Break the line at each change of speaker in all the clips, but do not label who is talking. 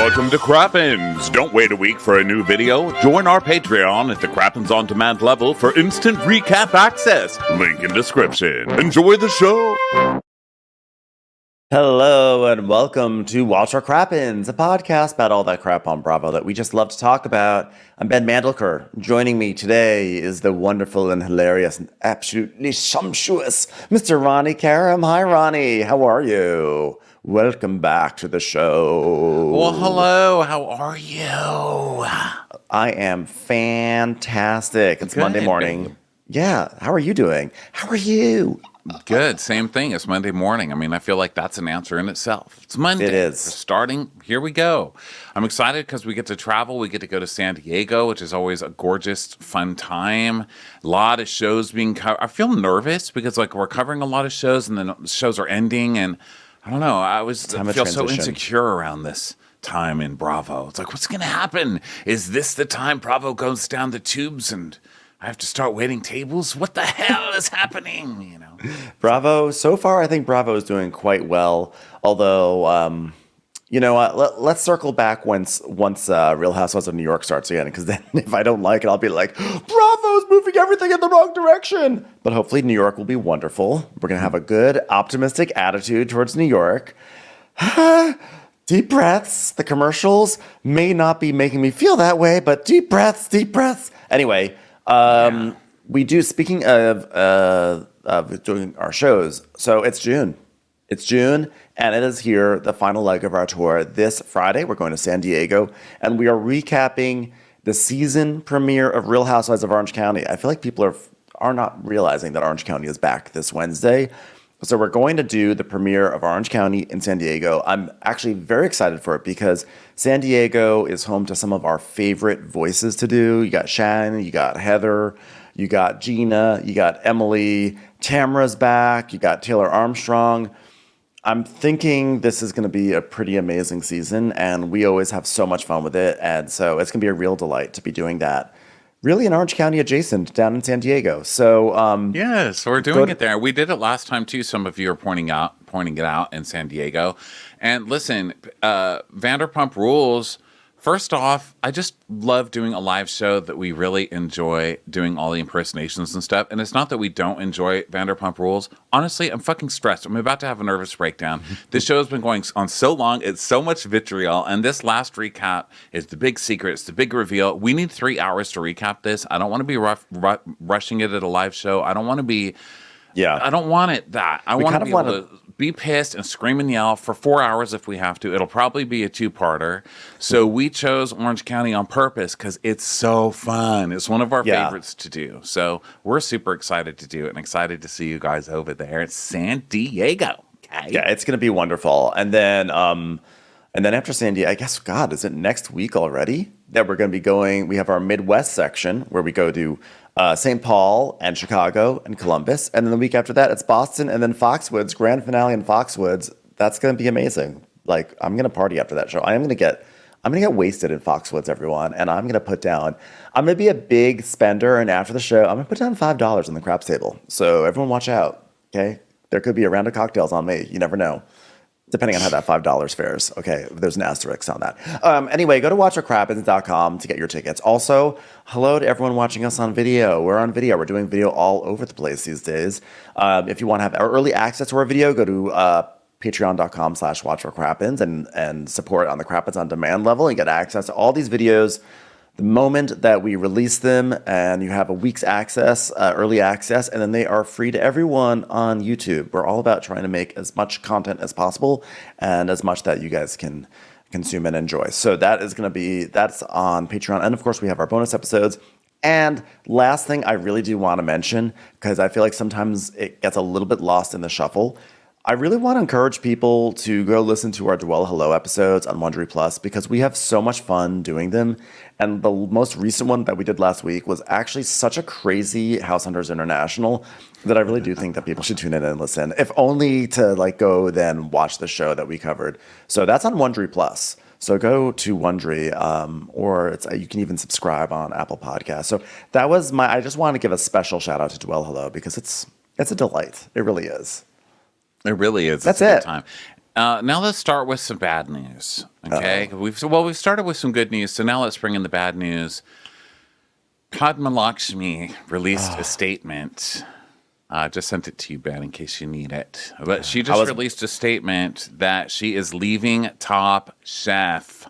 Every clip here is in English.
Welcome to Crappens. Don't wait a week for a new video. Join our Patreon at the Crappens On Demand level for instant recap access. Link in description. Enjoy the show.
Hello and welcome to Watch Our Crappens, a podcast about all that crap on Bravo that we just love to talk about. I'm Ben Mandelker. Joining me today is the wonderful and hilarious and absolutely sumptuous Mr. Ronnie Karam. Hi, Ronnie. How are you? Welcome back to the show.
Well, hello. How are you?
I am fantastic. It's
Good.
Monday morning. Yeah. How are you doing? How are you?
Good. Same thing. It's Monday morning. I mean, I feel like that's an answer in itself. It's Monday.
It is.
We're starting. Here we go. I'm excited because we get to travel. We get to go to San Diego, which is always a gorgeous, fun time. A lot of shows being covered. I feel nervous because we're covering a lot of shows and then the shows are ending. And I don't know. I feel so insecure around this time in Bravo. It's like, what's going to happen? Is this the time Bravo goes down the tubes and I have to start waiting tables? What the hell is happening?
Bravo, so far, I think Bravo is doing quite well. Although, let's circle back once Real Housewives of New York starts again, because then if I don't like it, I'll be like, Bravo's moving everything in the wrong direction. But hopefully New York will be wonderful. We're going to have a good, optimistic attitude towards New York. Deep breaths. The commercials may not be making me feel that way, but deep breaths, deep breaths. Anyway, we do, speaking of doing our shows, so it's June. It's June, and it is here, the final leg of our tour. This Friday, we're going to San Diego, and we are recapping the season premiere of Real Housewives of Orange County. I feel like people are not realizing that Orange County is back this Wednesday. So we're going to do the premiere of Orange County in San Diego. I'm actually very excited for it because San Diego is home to some of our favorite voices to do. You got Shannon, you got Heather, you got Gina, you got Emily, Tamara's back, you got Taylor Armstrong. I'm thinking this is going to be a pretty amazing season, and we always have so much fun with it. And so it's going to be a real delight to be doing that. Really in Orange County adjacent down in San Diego. So
yes, we're doing it there. We did it last time too. Some of you are pointing it out in San Diego. And listen, Vanderpump Rules. First off, I just love doing a live show that we really enjoy doing all the impersonations and stuff. And it's not that we don't enjoy Vanderpump Rules. Honestly, I'm fucking stressed. I'm about to have a nervous breakdown. This show has been going on so long. It's so much vitriol. And this last recap is the big secret. It's the big reveal. We need 3 hours to recap this. I don't want to be rushing it at a live show. I don't want to be...
Yeah.
I don't want it that. I want to be able to be pissed and scream and yell for 4 hours if we have to. It'll probably be a 2-parter. So we chose Orange County on purpose because it's so fun. It's one of our favorites to do. So we're super excited to do it and excited to see you guys over there at San Diego. Okay?
Yeah, it's going to be wonderful. And then after San Diego, I guess, God, is it next week already that we're going to be going? We have our Midwest section where we go to St. Paul and Chicago and Columbus. And then the week after that, it's Boston and then Foxwoods, grand finale in Foxwoods. That's going to be amazing. Like, I'm going to party after that show. I'm going to get wasted in Foxwoods, everyone. And I'm going to be a big spender. And after the show, I'm going to put down $5 on the craps table. So everyone watch out. Okay. There could be a round of cocktails on me. You never know. Depending on how that $5 fares. Okay, there's an asterisk on that. Anyway, go to watchourcrappens.com to get your tickets. Also, hello to everyone watching us on video. We're on video. We're doing video all over the place these days. If you want to have early access to our video, go to patreon.com/watchourcrappens and support on the Crappens on Demand level and get access to all these videos the moment that we release them, and you have a week's access, early access, and then they are free to everyone on YouTube. We're all about trying to make as much content as possible and as much that you guys can consume and enjoy. So that's on Patreon. And of course, we have our bonus episodes. And last thing I really do want to mention, because I feel like sometimes it gets a little bit lost in the shuffle, I really want to encourage people to go listen to our Dwell Hello episodes on Wondery Plus because we have so much fun doing them. And the most recent one that we did last week was actually such a crazy House Hunters International that I really do think that people should tune in and listen, if only to go then watch the show that we covered. So that's on Wondery Plus. So go to Wondery, or you can even subscribe on Apple Podcasts. So that was I just want to give a special shout out to Dwell Hello because it's a delight. It really is.
It really is.
That's
it's a
it.
Good time. Now let's start with some bad news. Okay. We've started with some good news, so now let's bring in the bad news. Padma Lakshmi released a statement. Just sent it to you, Ben, in case you need it. But she just released a statement that she is leaving Top Chef.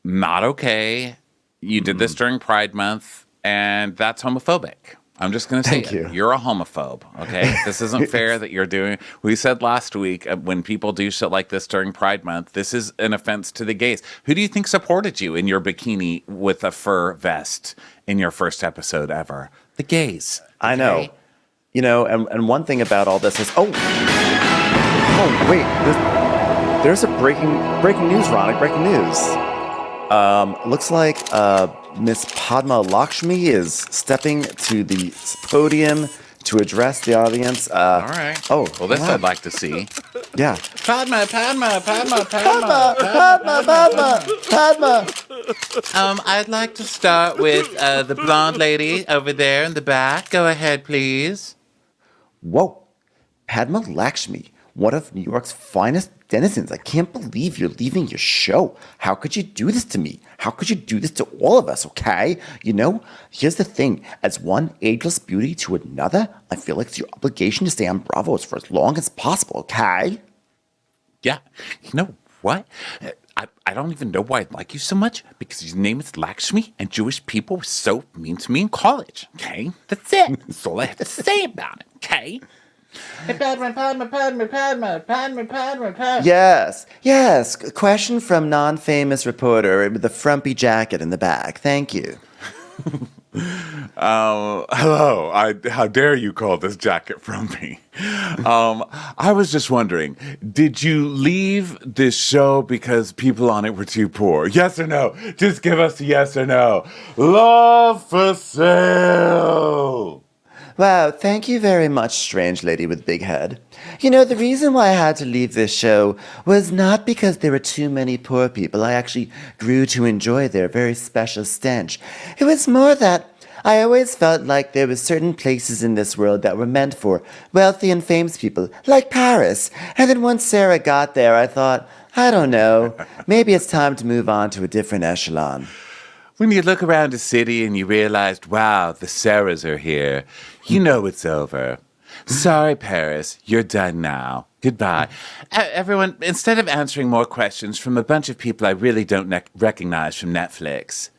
Not okay. You did this during Pride Month, and that's homophobic. I'm just going to say it. You're a homophobe, okay? This isn't fair that you're doing... We said last week, when people do shit like this during Pride Month, this is an offense to the gays. Who do you think supported you in your bikini with a fur vest in your first episode ever? The gays. Okay?
I know. You know, and one thing about all this is... Oh, wait. There's a breaking news, Ronick. Breaking news. Looks like... Miss Padma Lakshmi is stepping to the podium to address the audience.
All right.
Oh,
well, this I'd like to see.
Yeah.
Padma. I'd like to start with the blonde lady over there in the back. Go ahead, please.
Whoa. Padma Lakshmi, one of New York's finest denizens. I can't believe you're leaving your show. How could you do this to me? How could you do this to all of us, okay? You know, here's the thing. As one ageless beauty to another, I feel like it's your obligation to stay on Bravo's for as long as possible, okay?
Yeah. You know what? I don't even know why I like you so much, because your name is Lakshmi, and Jewish people were so mean to me in college, okay? That's it. That's all I have to say about it, okay? Hey, Padma.
Yes. A question from non-famous reporter with the frumpy jacket in the back. Thank you.
Hello. How dare you call this jacket frumpy? I was just wondering, did you leave this show because people on it were too poor? Yes or no? Just give us a yes or no. Love for sale.
Wow, thank you very much, strange lady with big head. You know, the reason why I had to leave this show was not because there were too many poor people. I actually grew to enjoy their very special stench. It was more that I always felt like there were certain places in this world that were meant for wealthy and famous people, like Paris. And then once Sarah got there, I thought, I don't know, maybe it's time to move on to a different echelon.
When you look around the city and you realized, wow, the Sarahs are here, you know it's over. Sorry, Paris, you're done now. Goodbye. Everyone, instead of answering more questions from a bunch of people I really don't recognize from Netflix,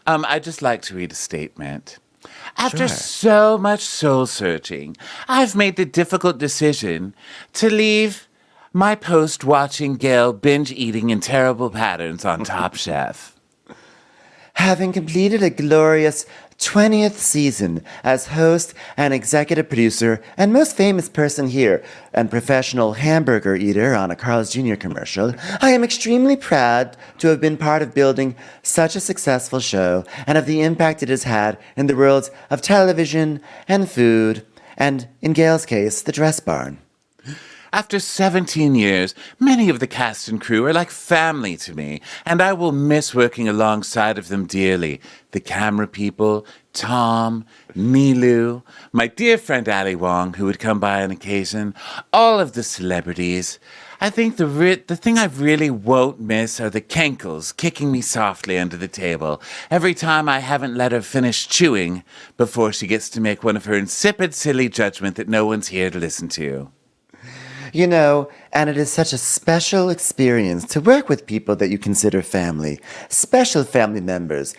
I'd just like to read a statement. After so much soul-searching, I've made the difficult decision to leave my post watching Gail binge-eating in terrible patterns on Top Chef.
Having completed a glorious 20th season as host and executive producer and most famous person here and professional hamburger eater on a Carl's Jr. commercial, I am extremely proud to have been part of building such a successful show and of the impact it has had in the worlds of television and food and, in Gail's case, the dress barn.
After 17 years, many of the cast and crew are like family to me, and I will miss working alongside of them dearly. The camera people, Tom, Milu, my dear friend Ali Wong, who would come by on occasion, all of the celebrities. I think the thing I really won't miss are the Kenkles kicking me softly under the table every time I haven't let her finish chewing before she gets to make one of her insipid, silly judgment that no one's here to listen to.
You know, and it is such a special experience to work with people that you consider family. Special family members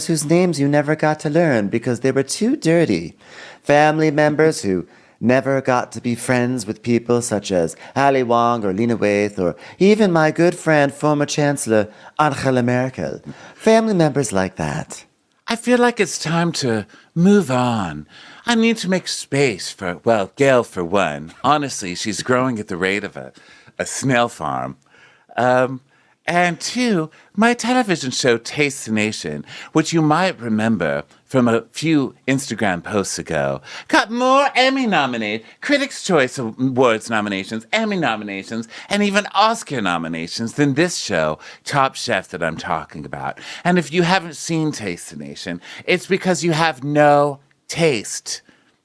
whose names you never got to learn because they were too dirty. Family members who never got to be friends with people such as Ali Wong or Lena Waithe or even my good friend, former Chancellor Angela Merkel. Family members like that.
I feel like it's time to move on. I need to make space for, well, Gail for one. Honestly, she's growing at the rate of a snail farm. And two, my television show Taste the Nation, which you might remember from a few Instagram posts ago, got more Emmy nominations, Critics' Choice Awards nominations, Emmy nominations, and even Oscar nominations than this show, Top Chef, that I'm talking about. And if you haven't seen Taste the Nation, it's because you have no taste.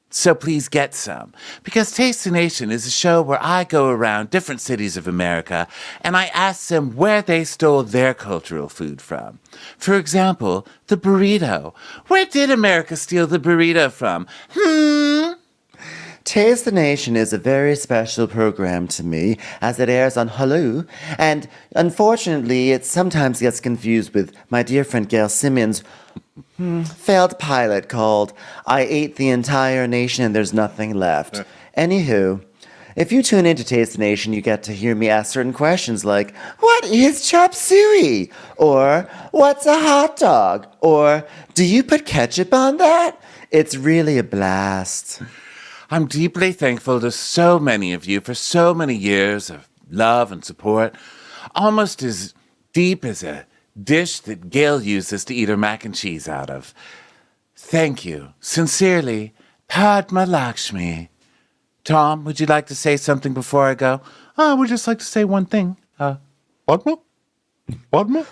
So please get some. Because Taste the Nation is a show where I go around different cities of America and I ask them where they stole their cultural food from. For example, the burrito. Where did America steal the burrito from?
Taste the Nation is a very special program to me as it airs on Hulu, and unfortunately it sometimes gets confused with my dear friend Gail Simmons' failed pilot called I Ate the Entire Nation and There's Nothing Left. Anywho, if you tune into Taste the Nation, you get to hear me ask certain questions like, what is chop suey? Or, what's a hot dog? Or, do you put ketchup on that? It's really a blast.
I'm deeply thankful to so many of you for so many years of love and support, almost as deep as a dish that Gail uses to eat her mac and cheese out of. Thank you. Sincerely, Padma Lakshmi. Tom, would you like to say something before I go? I would just like to say one thing. Padma? Padma?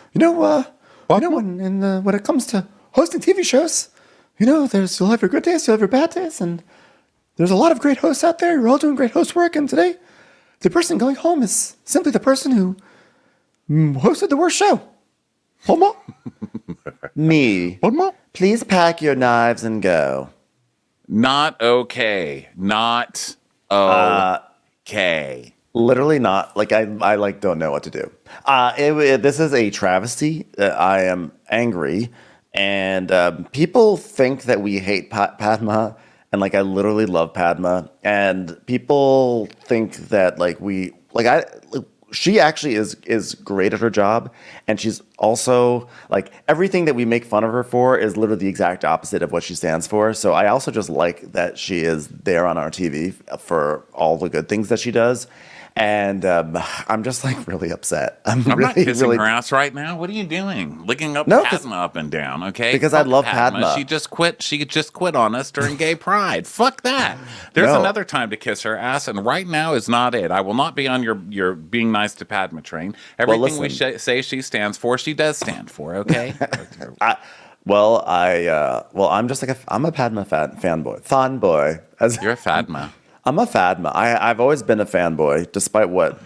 When it comes to hosting TV shows, you'll have your good days, you'll have your bad days, and there's a lot of great hosts out there. You're all doing great host work, and today, the person going home is simply the person who hosted the worst show. Padma? Me.
Padma?
Please pack your knives and go.
Not okay. Not okay.
Literally not. Like, I don't know what to do. This is a travesty. I am angry. And people think that we hate Padma. And, I literally love Padma. And people think that, she actually is great at her job. And she's also, everything that we make fun of her for is literally the exact opposite of what she stands for. So I also just like that she is there on our TV for all the good things that she does. And I'm just really upset. I'm
really, not kissing
really
her ass right now. What are you doing? Licking up Padma up and down, okay?
Because I love Padma.
She just quit on us during Gay Pride. Fuck that. There's another time to kiss her ass, and right now is not it. I will not be on your being nice to Padma train. Everything we say she stands for, she does stand for, okay?
I'm just I'm a Padma fanboy.
You're a Padma.
I'm a Padma. I've always been a fanboy, despite what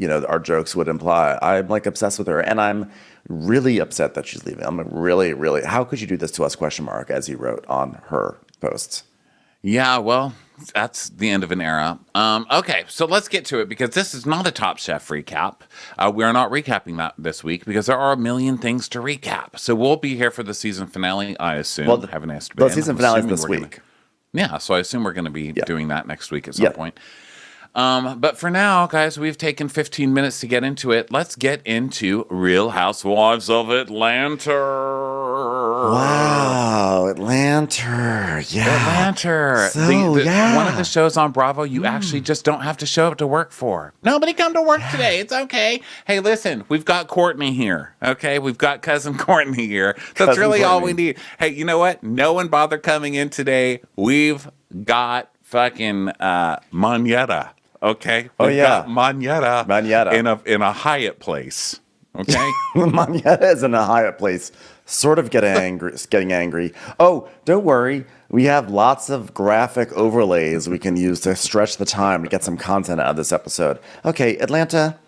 our jokes would imply. I'm obsessed with her, and I'm really upset that she's leaving. I'm really, really. How could you do this to us? ? As you wrote on her posts.
Yeah, well, that's the end of an era. Okay, so let's get to it because this is not a Top Chef recap. We are not recapping that this week because there are a million things to recap. So we'll be here for the season finale, I assume.
Well,
haven't asked Ben.
The season finale is this week.
Yeah, so I assume we're going to be doing that next week at some point. But for now, guys, we've taken 15 minutes to get into it. Let's get into Real Housewives of Atlanta.
Wow, Atlanta. Yeah.
Atlanta. One of the shows on Bravo you actually just don't have to show up to work for. Nobody come to work today. It's okay. Hey, listen, we've got Courtney here, okay? We've got Cousin Courtney here. That's really all we need. Hey, you know what? No one bothered coming in today. We've got fucking Manetta. Okay.
We've got
Manetta in a Hyatt place. Okay.
Manetta is in a Hyatt place, sort of getting angry. Oh, don't worry. We have lots of graphic overlays we can use to stretch the time to get some content out of this episode. Okay, Atlanta.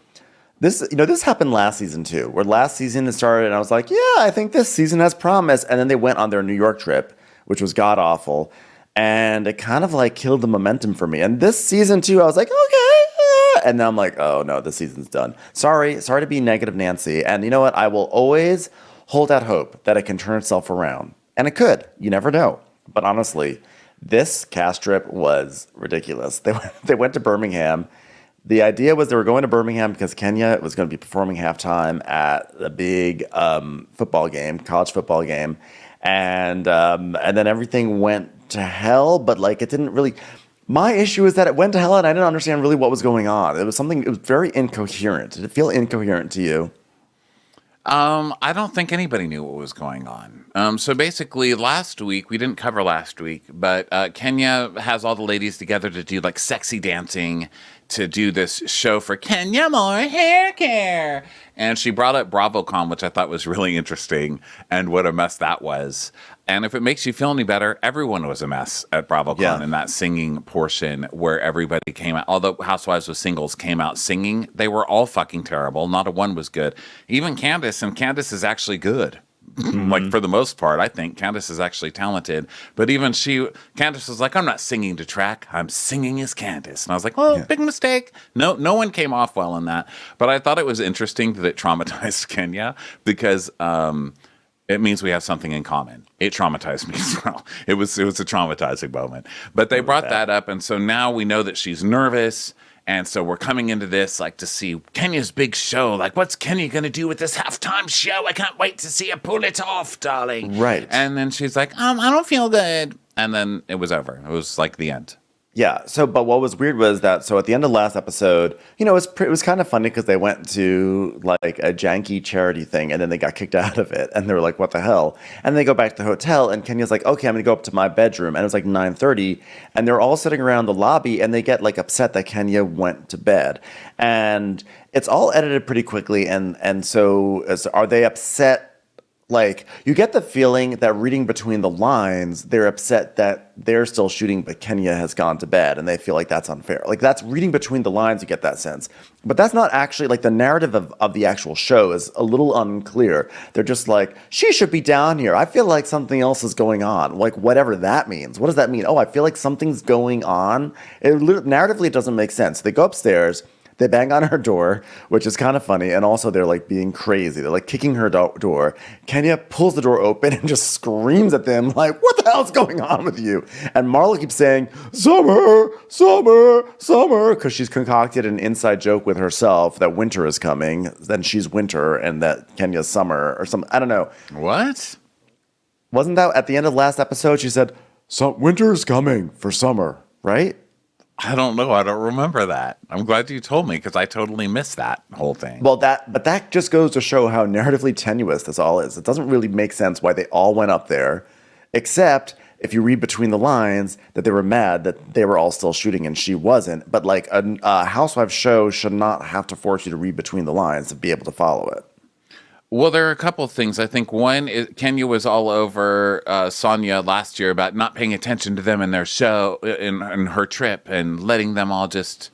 This happened last season too, where last season it started and I was like, yeah, I think this season has promise. And then they went on their New York trip, which was god awful. And it kind of killed the momentum for me. And this season too, I was like, okay. And then I'm like, oh no, this season's done. Sorry to be negative Nancy. And you know what? I will always hold out hope that it can turn itself around. And it could. You never know. But honestly, this cast trip was ridiculous. They went to Birmingham. The idea was they were going to Birmingham because Kenya was going to be performing halftime at a big college football game. And then everything went to hell, but it didn't really. My issue is that it went to hell, and I didn't understand really what was going on. It was very incoherent. Did it feel incoherent to you?
I don't think anybody knew what was going on. So basically, last week we didn't cover last week, but Kenya has all the ladies together to do sexy dancing to do this show for Kenya Moore Hair Care. And she brought up BravoCon, which I thought was really interesting, and what a mess that was. And if it makes you feel any better, everyone was a mess at BravoCon in that singing portion where everybody came out. All the Housewives with Singles came out singing. They were all fucking terrible. Not a one was good. Even Candace, and Candace is actually good. Like, for the most part, I think Candace is actually talented. But even Candace was like, I'm not singing to track. I'm singing as Candace. And I was like, oh, big mistake. No one came off well in that. But I thought it was interesting that it traumatized Kenya because it means we have something in common. It traumatized me as well. It was a traumatizing moment. But they brought that up. And so now we know that she's nervous. And so we're coming into this like to see Kenya's big show. Like, what's Kenya going to do with this halftime show? I can't wait to see her pull it off, darling. Right. And then she's like, I don't feel good. And then it was over. It was like the end.
Yeah. So, but what was weird was that, so at the end of last episode, it was kind of funny because they went to like a janky charity thing and then they got kicked out of it. And they were like, what the hell? And they go back to the hotel and Kenya's like, okay, I'm going to go up to my bedroom. And it was like 9:30 and they're all sitting around the lobby and they get like upset that Kenya went to bed. And it's all edited pretty quickly. And so are they upset? Like, you get the feeling that reading between the lines, they're upset that they're still shooting, but Kenya has gone to bed, and they feel like that's unfair. Like, that's reading between the lines, you get that sense. But that's not actually, like, the narrative of the actual show is a little unclear. They're just like, she should be down here. I feel like something else is going on. Like, whatever that means. What does that mean? Oh, I feel like something's going on. Narratively, it doesn't make sense. They go upstairs. They bang on her door, which is kind of funny. And also they're like being crazy. They're like kicking her door. Kenya pulls the door open and just screams at them like, what the hell's going on with you? And Marla keeps saying, summer, summer, summer, because she's concocted an inside joke with herself that winter is coming. Then she's winter and that Kenya's summer or something. I don't know.
What?
Wasn't that at the end of last episode? She said, winter is coming for summer, right?
I don't know. I don't remember that. I'm glad you told me because I totally missed that whole thing.
Well, but that just goes to show how narratively tenuous this all is. It doesn't really make sense why they all went up there, except if you read between the lines that they were mad that they were all still shooting and she wasn't. But like a housewife show should not have to force you to read between the lines to be able to follow it.
Well, there are a couple of things. I think one is Kenya was all over Sonia last year about not paying attention to them in their show, in her trip, and letting them all just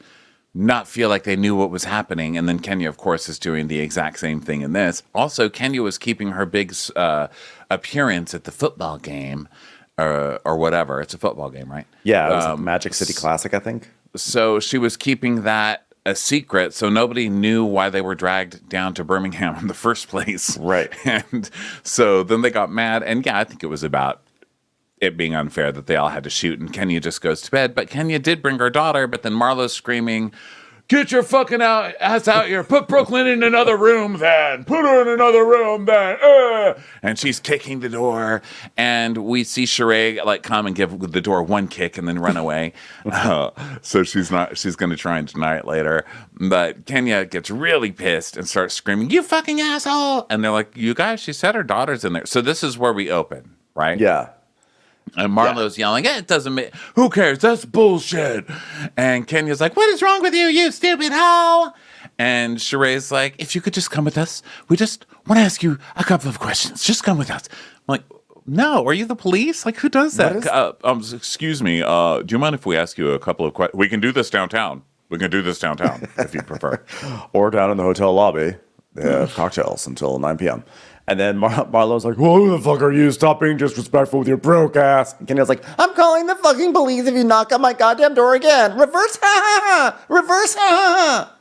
not feel like they knew what was happening. And then Kenya, of course, is doing the exact same thing in this. Also, Kenya was keeping her big appearance at the football game or whatever. It's a football game, right?
Yeah, it was a Magic City Classic, I think.
So she was keeping that a secret, so nobody knew why they were dragged down to Birmingham in the first place.
Right.
And so then they got mad. And yeah, I think it was about it being unfair that they all had to shoot and Kenya just goes to bed. But Kenya did bring her daughter, but then Marlo's screaming, get your fucking ass out here. Put Brooklyn in another room then. Put her in another room then. And she's kicking the door. And we see Sheree like come and give the door one kick and then run away. So she's going to try and deny it later. But Kenya gets really pissed and starts screaming, you fucking asshole. And they're like, you guys, she said her daughter's in there. So this is where we open, right?
Yeah.
And Marlo's yelling, it doesn't make, who cares? That's bullshit. And Kenya's like, what is wrong with you, you stupid hoe? And Sheree's like, if you could just come with us, we just want to ask you a couple of questions. Just come with us. I'm like, no, are you the police? Like, who does that? Excuse me, do you mind if we ask you a couple of questions? We can do this downtown. We can do this downtown if you prefer.
Or down in the hotel lobby. They have cocktails until 9 p.m. And then Marlo's like, well, who the fuck are you? Stop being disrespectful with your broke ass. And Kenya's like, I'm calling the fucking police if you knock on my goddamn door again. Reverse, ha ha ha. Reverse, ha ha ha.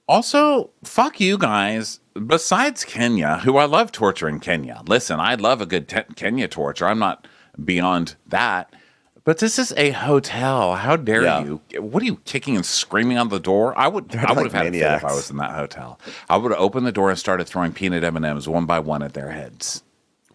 Also, fuck you guys. Besides Kenya, who I love torturing Kenya. Listen, I love a good Kenya torture. I'm not beyond that. But this is a hotel. How dare you? What are you kicking and screaming on the door? I would have had a fit if I was in that hotel. I would have opened the door and started throwing peanut M&Ms one by one at their heads.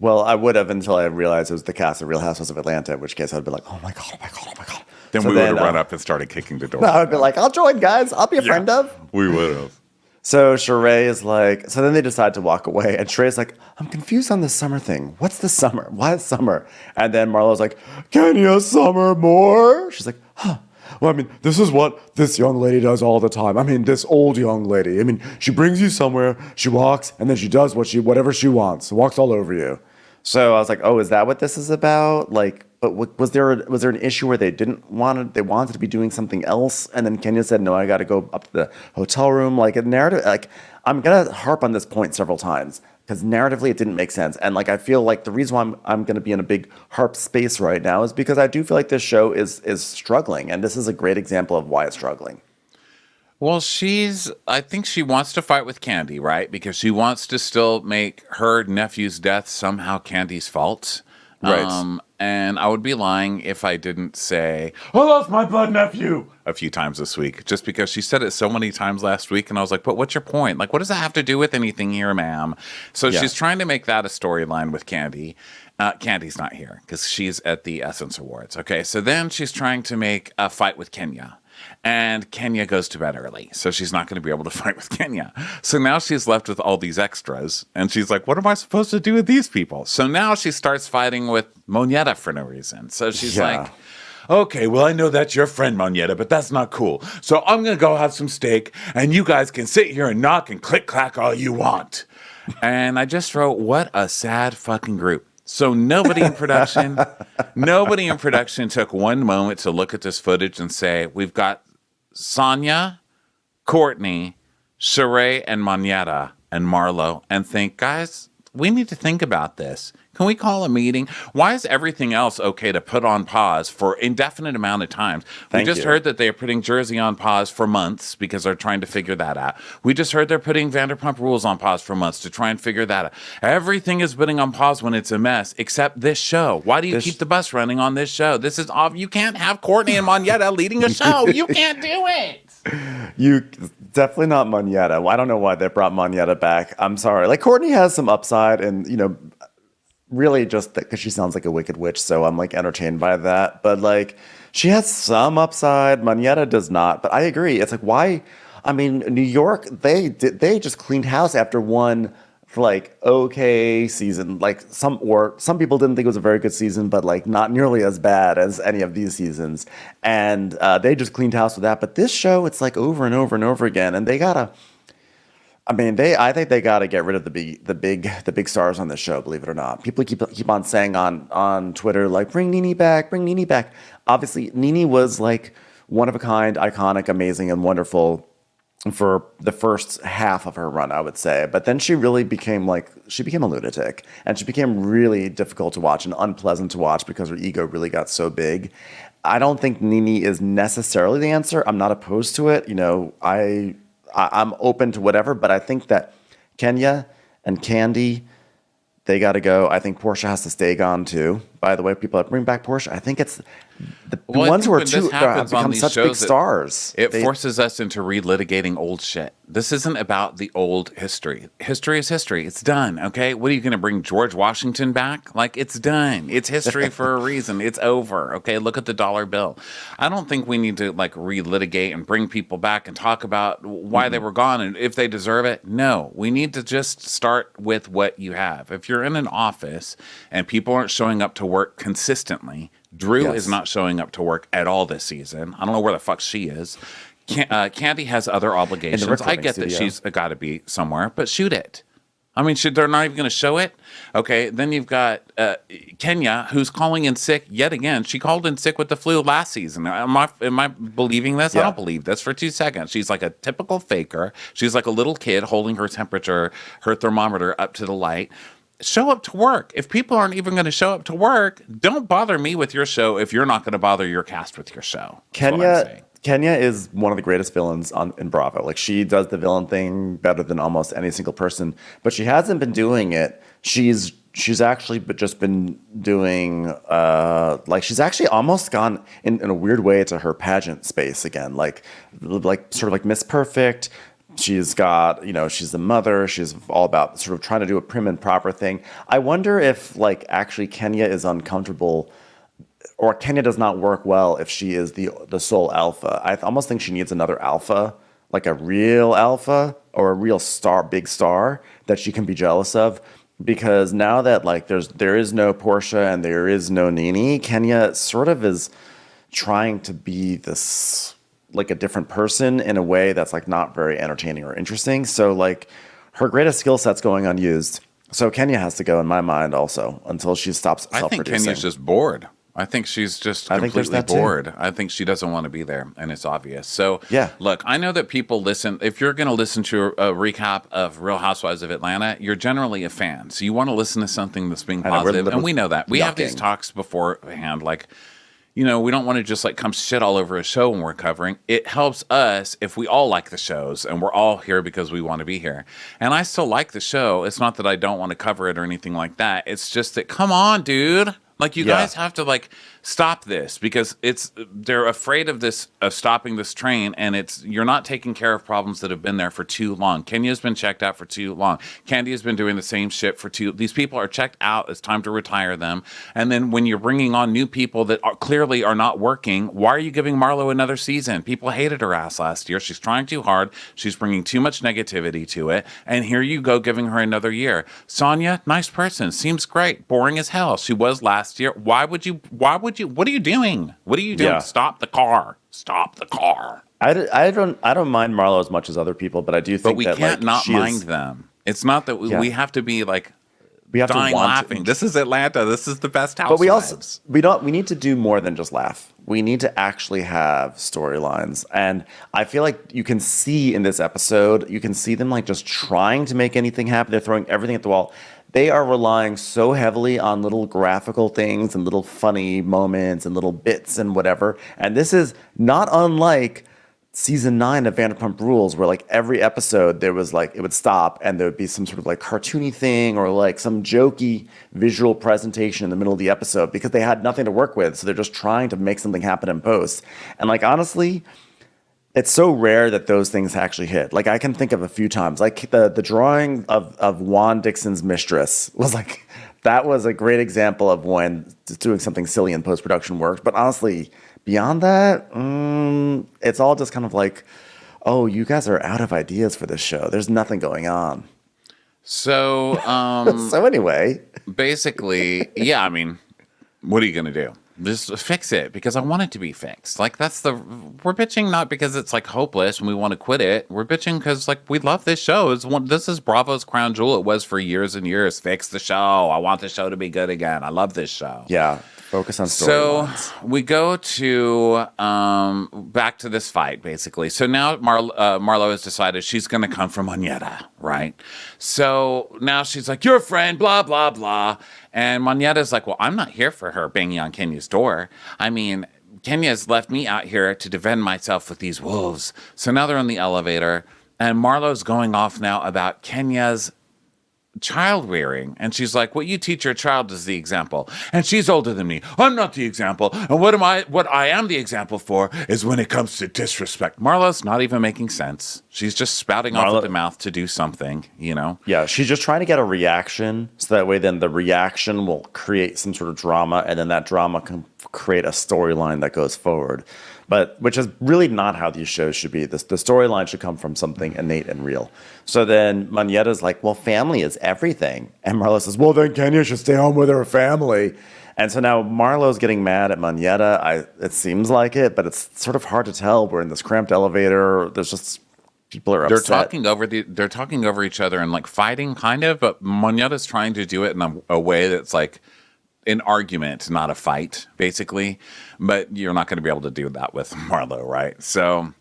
Well, I would have until I realized it was the cast of Real Housewives of Atlanta, in which case I would be like, oh my God, oh my God, oh my God.
Then we would have run up and started kicking the door.
No, I would be like, I'll join, guys. I'll be a friend of.
We would have.
So Sheree is like, so then they decide to walk away. And Sheree's like, I'm confused on this summer thing. What's the summer? Why is summer? And then Marlo's like, Kenya, summer more? She's like, huh. well, I mean, this is what this young lady does all the time. I mean, this old young lady. I mean, she brings you somewhere, she walks, and then she does whatever she wants, walks all over you. So I was like, oh, is that what this is about? Like, but was there an issue where they wanted to be doing something else, and then Kenya said, no, I got to go up to the hotel room. Like a narrative, like I'm gonna harp on this point several times because narratively it didn't make sense, and like I feel like the reason why I'm gonna be in a big harp space right now is because I do feel like this show is struggling, and this is a great example of why it's struggling.
Well, I think she wants to fight with Candy, right? Because she wants to still make her nephew's death somehow Candy's fault.
Right.
And I would be lying if I didn't say, I lost my blood nephew a few times this week, just because she said it so many times last week. And I was like, but what's your point? Like, what does that have to do with anything here, ma'am? So she's trying to make that a storyline with Candy. Candy's not here because she's at the Essence Awards. Okay. So then she's trying to make a fight with Kenya. And Kenya goes to bed early, so she's not going to be able to fight with Kenya. So now she's left with all these extras, and she's like, what am I supposed to do with these people? So now she starts fighting with Monietta for no reason. So she's like, okay, well, I know that's your friend, Monietta, but that's not cool. So I'm going to go have some steak, and you guys can sit here and knock and click-clack all you want. And I just wrote, what a sad fucking group. So nobody in production took one moment to look at this footage and say, we've got Sonia, Courtney, Sheree, and Monietta, and Marlo, and think, guys, we need to think about this. Can we call a meeting? Why is everything else okay to put on pause for indefinite amount of times? We just heard that they are putting Jersey on pause for months because they're trying to figure that out. We just heard they're putting Vanderpump Rules on pause for months to try and figure that out. Everything is putting on pause when it's a mess, except this show. Why do you keep the bus running on this show? This is off. You can't have Courtney and Monietta leading a show. You can't do it.
You definitely not Monietta. I don't know why they brought Monietta back. I'm sorry. Like Courtney has some upside, and really just because she sounds like a wicked witch, so I'm like entertained by that. But like she has some upside. Monietta does not. But I agree. It's like why? I mean, New York, they just cleaned house after one like okay season. Like some people didn't think it was a very good season, but like not nearly as bad as any of these seasons. And they just cleaned house with that. But this show, it's like over and over and over again, and they gotta. I mean, I think they got to get rid of the big stars on this show. Believe it or not, people keep on saying on Twitter like, bring Nene back, bring Nene back. Obviously, Nene was like one of a kind, iconic, amazing, and wonderful for the first half of her run, I would say. But then she really became a lunatic, and she became really difficult to watch and unpleasant to watch because her ego really got so big. I don't think Nene is necessarily the answer. I'm not opposed to it. I'm open to whatever, but I think that Kenya and Candy, they got to go. I think Portia has to stay gone too. By the way, people that bring back Portia, I think it's the ones who are become such big stars.
It forces us into relitigating old shit. This isn't about the old history. History is history. It's done. Okay. What are you going to bring George Washington back? Like it's done. It's history for a reason. It's over. Okay. Look at the dollar bill. I don't think we need to like relitigate and bring people back and talk about why they were gone and if they deserve it. No, we need to just start with what you have. If you're in an office and people aren't showing up to work consistently, Drew is not showing up to work at all this season. I don't know where the fuck she is. Candy has other obligations. I get that she's got to be somewhere, but shoot it. I mean, they're not even going to show it? Okay, then you've got Kenya, who's calling in sick yet again. She called in sick with the flu last season. Am I believing this? I don't believe this for 2 seconds. She's like a typical faker. She's like a little kid holding her temperature, her thermometer up to the light. Show up to work. If people aren't even going to show up to work, don't bother me with your show if you're not going to bother your cast with your show.
Kenya is one of the greatest villains in Bravo. Like she does the villain thing better than almost any single person, but she hasn't been doing it. She's actually just been doing like she's actually almost gone in a weird way to her pageant space again, like sort of like Miss Perfect. She's got, she's the mother. She's all about sort of trying to do a prim and proper thing. I wonder if, like, actually Kenya is uncomfortable or Kenya does not work well if she is the sole alpha. I almost think she needs another alpha, like a real alpha or a real big star that she can be jealous of. Because now that, like, there is no Portia and there is no Nene, Kenya sort of is trying to be this like a different person in a way that's like not very entertaining or interesting. So like her greatest skill set's going unused. So Kenya has to go in my mind also until she stops
I think
self-producing.
Kenya's just bored. I think she's just completely bored. I think she doesn't want to be there, and it's obvious. So,
yeah.
Look, I know that people listen. If you're going to listen to a recap of Real Housewives of Atlanta, you're generally a fan. So you want to listen to something that's being positive, and we know that. We have these talks beforehand, like, we don't want to just like come shit all over a show when we're covering. It helps us if we all like the shows and we're all here because we want to be here. And I still like the show. It's not that I don't want to cover it or anything like that. It's just that, come on, dude. Like, you guys have to like stop this because they're afraid of stopping this train, and you're not taking care of problems that have been there for too long. Kenya's been checked out for too long. Candy has been doing the same shit these people are checked out. It's time to retire them. And then when you're bringing on new people that clearly are not working, why are you giving Marlo another season? People hated her ass last year. She's trying too hard. She's bringing too much negativity to it. And here you go giving her another year. Sonia, nice person. Seems great. Boring as hell. She was last year. Why would you, what are you doing? What are you doing?
Yeah.
Stop the car. Stop the car.
I don't mind Marlo as much as other people, but I do think
but we
that
can't
like,
not mind them. It's not that we have to be like
we have
dying
to
laughing. This is Atlanta. This is the best Housewives.
But we need to do more than just laugh. We need to actually have storylines. And I feel like you can see in this episode, you can see them like just trying to make anything happen. They're throwing everything at the wall. They are relying so heavily on little graphical things and little funny moments and little bits and whatever. And this is not unlike season 9 of Vanderpump Rules, where like every episode there was like, it would stop and there would be some sort of like cartoony thing or like some jokey visual presentation in the middle of the episode because they had nothing to work with. So they're just trying to make something happen in post. And like, honestly, it's so rare that those things actually hit. Like, I can think of a few times. Like, the drawing of Juan Dixon's mistress was like, that was a great example of when doing something silly in post-production worked. But honestly, beyond that, it's all just kind of like, oh, you guys are out of ideas for this show. There's nothing going on.
So,
so anyway.
Basically, yeah, I mean, what are you going to do? Just fix it because I want it to be fixed. Like, we're bitching not because it's like hopeless and we want to quit it. We're bitching because like we love this show. This is Bravo's crown jewel. It was for years and years. Fix the show. I want the show to be good again. I love this show.
Yeah. Focus on storylines.
So we go to back to this fight, basically. So now Marlo has decided she's going to come from Moneta, right? So now she's like, "Your friend, blah, blah, blah." And Moneta's like, "Well, I'm not here for her banging on Kenya's door. I mean, Kenya's left me out here to defend myself with these wolves." So now they're in the elevator, and Marlo's going off now about Kenya's child rearing, and she's like, "What you teach your child is the example, and she's older than me. I'm not the example, and what I am the example for is when it comes to disrespect." Marlo's not even making sense. She's just spouting off at the mouth to do something,
Yeah, she's just trying to get a reaction, so that way then the reaction will create some sort of drama, and then that drama can create a storyline that goes forward. But which is really not how these shows should be. The storyline should come from something innate and real. So then Moneta's like, "Well, family is everything." And Marlo says, "Well, then Kenya should stay home with her family." And so now Marlo's getting mad at Moneta. It seems like it, but it's sort of hard to tell. We're in this cramped elevator. There's just people are upset.
They're talking over each other and like fighting kind of, but Moneta's trying to do it in a way that's like an argument, not a fight, basically. But you're not going to be able to do that with Marlo, right? So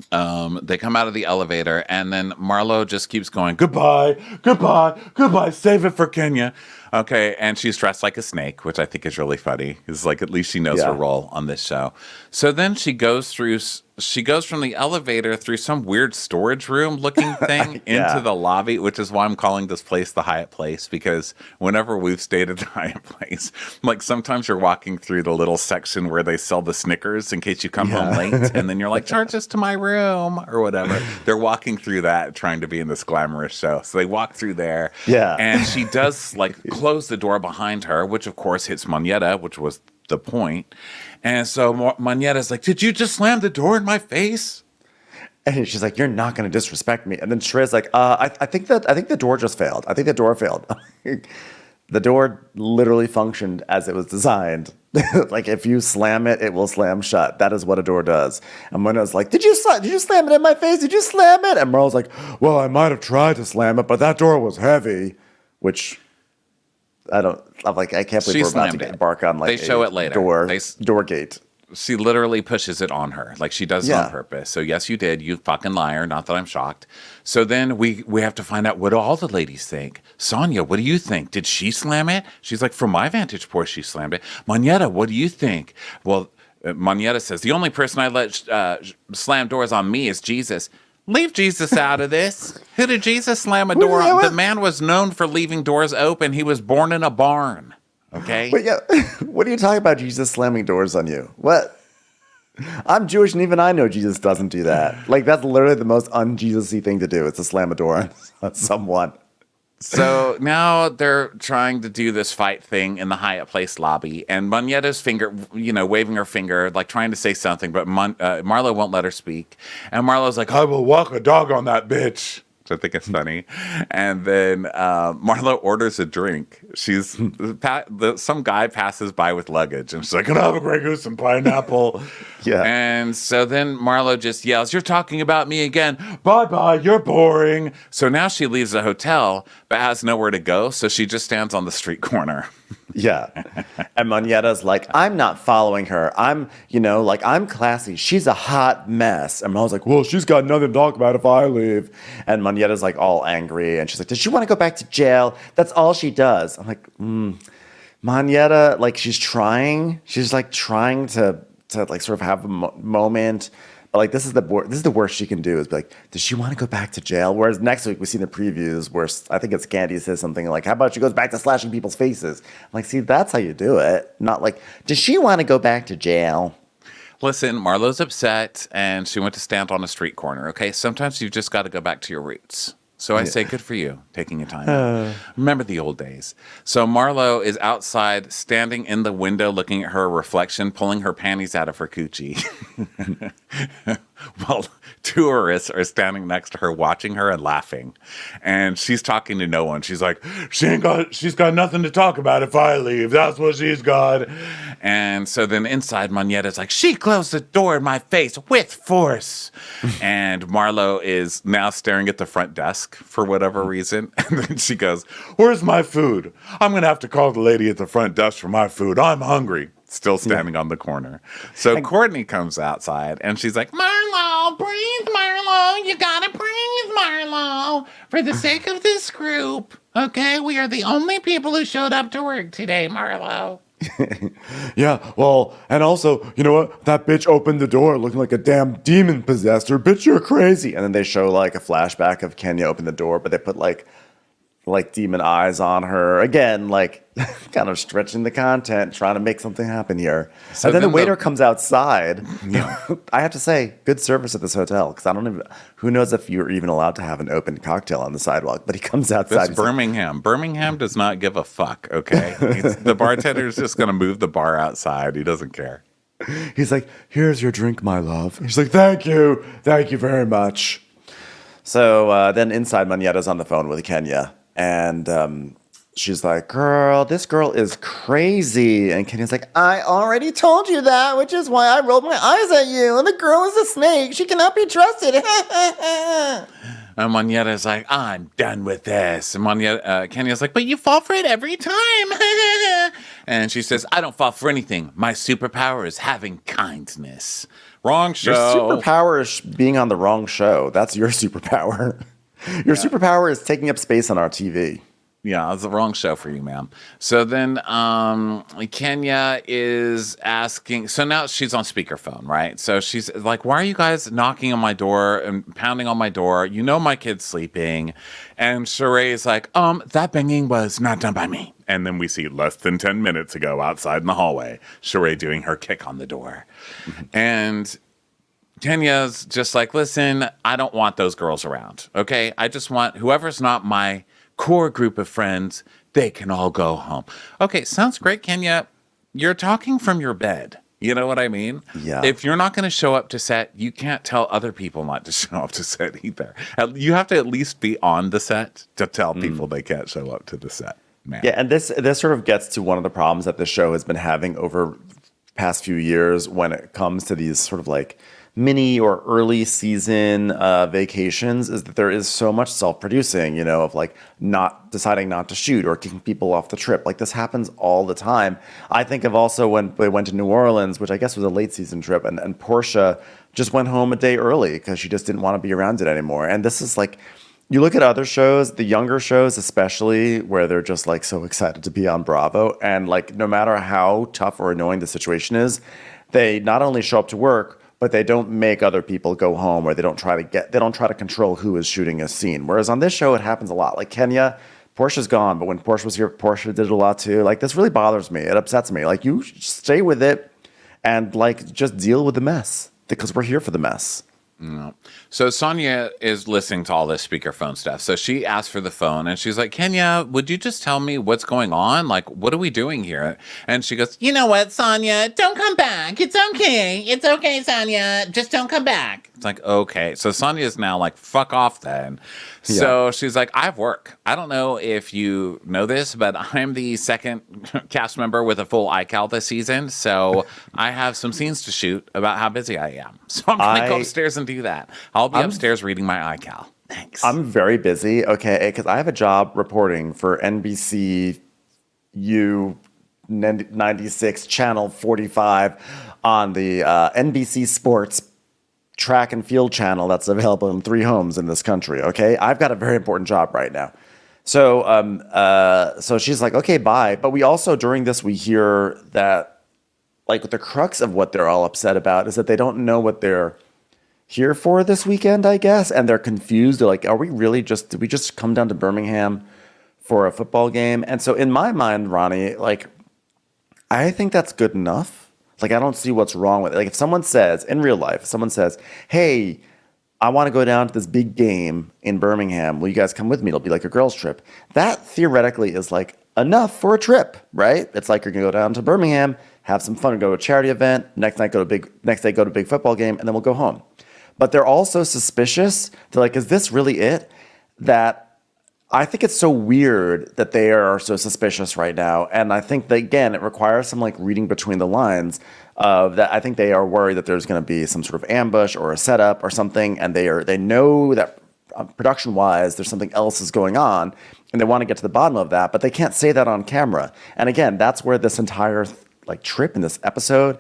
they come out of the elevator, and then Marlo just keeps going, "Goodbye, goodbye, goodbye, save it for Kenya." Okay, and she's dressed like a snake, which I think is really funny. It's like, at least she knows her role on this show. So then she goes from the elevator through some weird storage room looking thing into the lobby, which is why I'm calling this place the Hyatt Place, because whenever we've stayed at the Hyatt Place, like sometimes you're walking through the little section where they sell the Snickers in case you come home late, and then you're like, "Charge us to my room," or whatever. They're walking through that trying to be in this glamorous show. So they walk through there, and she does like close the door behind her, which of course hits Moneta, which was the point. And so Moneta's like, "Did you just slam the door in my face?"
And she's like, "You're not going to disrespect me." And then Shreya's like, I think the door just failed. I think the door failed." The door literally functioned as it was designed. Like if you slam it, it will slam shut. That is what a door does. And when I was like, did you slam it in my face? Did you slam it? And Merle's like, well, I might have tried to slam it, but that door was heavy. Which I'm like, I can't believe we're about to embark on like
they show it later.
Door gate.
She literally pushes it on her. Like she does it on purpose. So yes, you did. You fucking liar. Not that I'm shocked. So then we have to find out what do all the ladies think. Sonia, what do you think? Did she slam it? She's like, from my vantage point, she slammed it. Moneta, what do you think? Well, Moneta says, the only person I let slam doors on me is Jesus. Leave Jesus out of this. Who did Jesus slam a door on? The man was known for leaving doors open. He was born in a barn. Okay.
But yeah, what are you talking about? Jesus slamming doors on you? What? I'm Jewish, and even I know Jesus doesn't do that. Like that's literally the most un-Jesus-y thing to do. Is to slam a door on someone.
So now they're trying to do this fight thing in the Hyatt Place lobby, and Moneta's finger, waving her finger, like trying to say something, but Marlo won't let her speak. And Marlo's like, "I will walk a dog on that bitch." I think it's funny. And then Marlo orders a drink. Some guy passes by with luggage, and she's like, "Can I have a Grey Goose and pineapple?"
Yeah.
And so then Marlo just yells, "You're talking about me again. Bye-bye, you're boring." So now she leaves the hotel, but has nowhere to go, so she just stands on the street corner.
Yeah. And Moneta's like, I'm not following her. I'm classy. She's a hot mess. And Marlo's like, well, she's got nothing to talk about if I leave. And Moneta's like all angry. And she's like, does she want to go back to jail? That's all she does. I'm like, Moneta, like she's trying. She's like trying to like sort of have a moment. But like this is the worst she can do is be like, does she want to go back to jail? Whereas next week we see the previews where I think it's Candy says something like, how about she goes back to slashing people's faces? I'm like, see, that's how you do it. Not like, does she want to go back to jail?
Listen, Marlo's upset and she went to stand on a street corner. Okay, sometimes you've just got to go back to your roots. So I say, good for you, taking your time out. Remember the old days. So Marlo is outside, standing in the window, looking at her reflection, pulling her panties out of her coochie. Well, tourists are standing next to her, watching her and laughing. And she's talking to no one. She's like, she's got nothing to talk about if I leave. That's what she's got. And so then inside, Moneta's like, she closed the door in my face with force. And Marlo is now staring at the front desk for whatever reason. And then she goes, where's my food? I'm going to have to call the lady at the front desk for my food. I'm hungry. Still standing on the corner. So Courtney comes outside and she's like, Marlo, breathe, Marlo. You gotta breathe, Marlo. For the sake of this group. Okay, we are the only people who showed up to work today, Marlo.
Yeah, well, and also, you know what? That bitch opened the door looking like a damn demon possessed her. Bitch, you're crazy. And then they show like a flashback of Kenya open the door, but they put like demon eyes on her. Again, like kind of stretching the content, trying to make something happen here. So and then the waiter comes outside. Yeah. I have to say, good service at this hotel, because who knows if you're even allowed to have an open cocktail on the sidewalk, but he comes outside.
That's Birmingham. Like, Birmingham does not give a fuck, okay? The bartender's just going to move the bar outside. He doesn't care.
He's like, here's your drink, my love. He's like, thank you very much. So then inside, Moneta's on the phone with Kenya. And she's like, girl, this girl is crazy. And Kenya's like, I already told you that, which is why I rolled my eyes at you. And the girl is a snake. She cannot be trusted.
And Moneta's like, I'm done with this. And Kenya's like, but you fall for it every time. And she says, I don't fall for anything. My superpower is having kindness. Wrong show.
Your superpower is being on the wrong show. That's your superpower. Your superpower is taking up space on our TV.
Yeah, it's the wrong show for you, ma'am. So then Kenya is asking, so now she's on speakerphone, right? So she's like, why are you guys knocking on my door and pounding on my door? You know my kid's sleeping. And Sheree's like, that banging was not done by me. And then we see less than 10 minutes ago outside in the hallway, Sheree doing her kick on the door. And Kenya's just like, listen, I don't want those girls around, okay? I just want whoever's not my core group of friends, they can all go home. Okay, sounds great, Kenya. You're talking from your bed. You know what I mean?
Yeah.
If you're not going to show up to set, you can't tell other people not to show up to set either. You have to at least be on the set to tell people they can't show up to the set. Man.
Yeah, and this sort of gets to one of the problems that the show has been having over the past few years when it comes to these sort of like mini or early season vacations, is that there is so much self-producing, of like not deciding not to shoot or kicking people off the trip. Like this happens all the time. I think of also when they went to New Orleans, which I guess was a late season trip, and Portia just went home a day early because she just didn't want to be around it anymore. And this is like, you look at other shows, the younger shows especially, where they're just like so excited to be on Bravo, and like no matter how tough or annoying the situation is, they not only show up to work, but they don't make other people go home, or they don't try to control who is shooting a scene. Whereas on this show, it happens a lot. Like Kenya, Portia's gone, but when Portia was here, Portia did it a lot too. Like this really bothers me. It upsets me. Like you stay with it and like just deal with the mess, because we're here for the mess.
No. So Sonia is listening to all this speakerphone stuff. So she asked for the phone and she's like, Kenya, would you just tell me what's going on? Like, what are we doing here? And she goes, you know what, Sonia, don't come back. It's okay. It's okay, Sonia. Just don't come back. It's like, okay. So Sonia is now like, fuck off then. Yeah. So she's like, I have work. I don't know if you know this, but I'm the second cast member with a full iCal this season. So I have some scenes to shoot about how busy I am. So I'm going to go upstairs and do that. I'll be upstairs reading my iCal. Thanks.
I'm very busy, okay, because I have a job reporting for NBC U96 Channel 45 on the NBC Sports track and field channel that's available in 3 homes in this country, okay? I've got a very important job right now. So so she's like, okay, bye. But we also, during this, we hear that, like, the crux of what they're all upset about is that they don't know what they're here for this weekend, I guess, and they're confused. They're like, did we just come down to Birmingham for a football game? And so in my mind, Ronnie, like, I think that's good enough. Like, I don't see what's wrong with it. Like, if someone says, in real life, hey, I want to go down to this big game in Birmingham. Will you guys come with me? It'll be like a girls' trip. That theoretically is like enough for a trip, right? It's like you're going to go down to Birmingham, have some fun, go to a charity event, next day go to a big football game, and then we'll go home. But they're also suspicious. They're like, is this really it? That I think it's so weird that they are so suspicious right now. And I think that, again, it requires some like reading between the lines of that. I think they are worried that there's going to be some sort of ambush or a setup or something. And they know that production wise, there's something else is going on and they want to get to the bottom of that, but they can't say that on camera. And again, that's where this entire like trip in this episode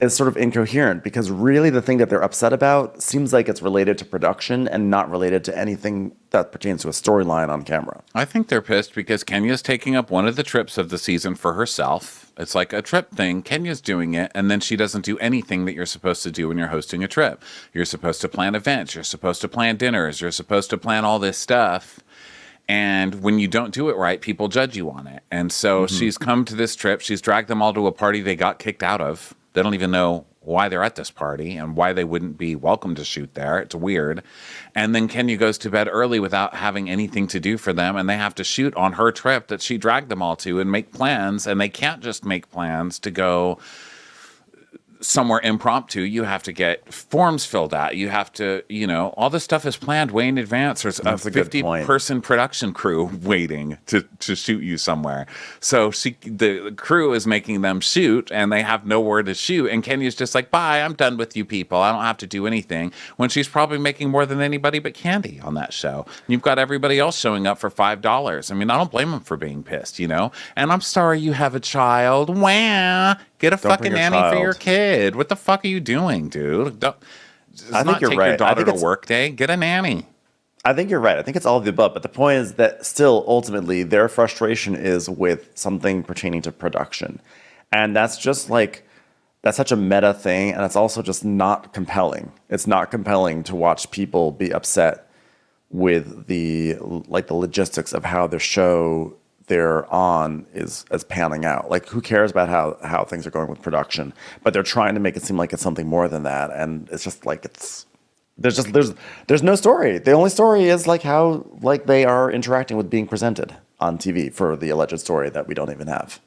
is sort of incoherent, because really the thing that they're upset about seems like it's related to production and not related to anything that pertains to a storyline on camera.
I think they're pissed because Kenya's taking up one of the trips of the season for herself. It's like a trip thing. Kenya's doing it, and then she doesn't do anything that you're supposed to do when you're hosting a trip. You're supposed to plan events. You're supposed to plan dinners. You're supposed to plan all this stuff. And when you don't do it right, people judge you on it. And so she's come to this trip. She's dragged them all to a party they got kicked out of. They don't even know why they're at this party and why they wouldn't be welcome to shoot there. It's weird. And then Kenya goes to bed early without having anything to do for them, and they have to shoot on her trip that she dragged them all to and make plans, and they can't just make plans to go somewhere impromptu. You have to get forms filled out. You have to, all this stuff is planned way in advance. There's a 50-person production crew waiting to shoot you somewhere. So the crew is making them shoot, and they have nowhere to shoot. And Kenya's just like, bye, I'm done with you people. I don't have to do anything. When she's probably making more than anybody but Candy on that show. You've got everybody else showing up for $5. I mean, I don't blame them for being pissed, And I'm sorry you have a child. Wah! Get a fucking nanny for your kid. What the fuck are you doing, dude?
I think you're right.
Your daughter to work day. Get a nanny.
I think you're right. I think it's all of the above. But the point is that still, ultimately, their frustration is with something pertaining to production. And that's just like, that's such a meta thing. And it's also just not compelling. It's not compelling to watch people be upset with the logistics of how the show they're on is panning out. Like, who cares about how things are going with production? But they're trying to make it seem like it's something more than that, and it's just like there's no story. The only story is like how like they are interacting with being presented on TV for the alleged story that we don't even have.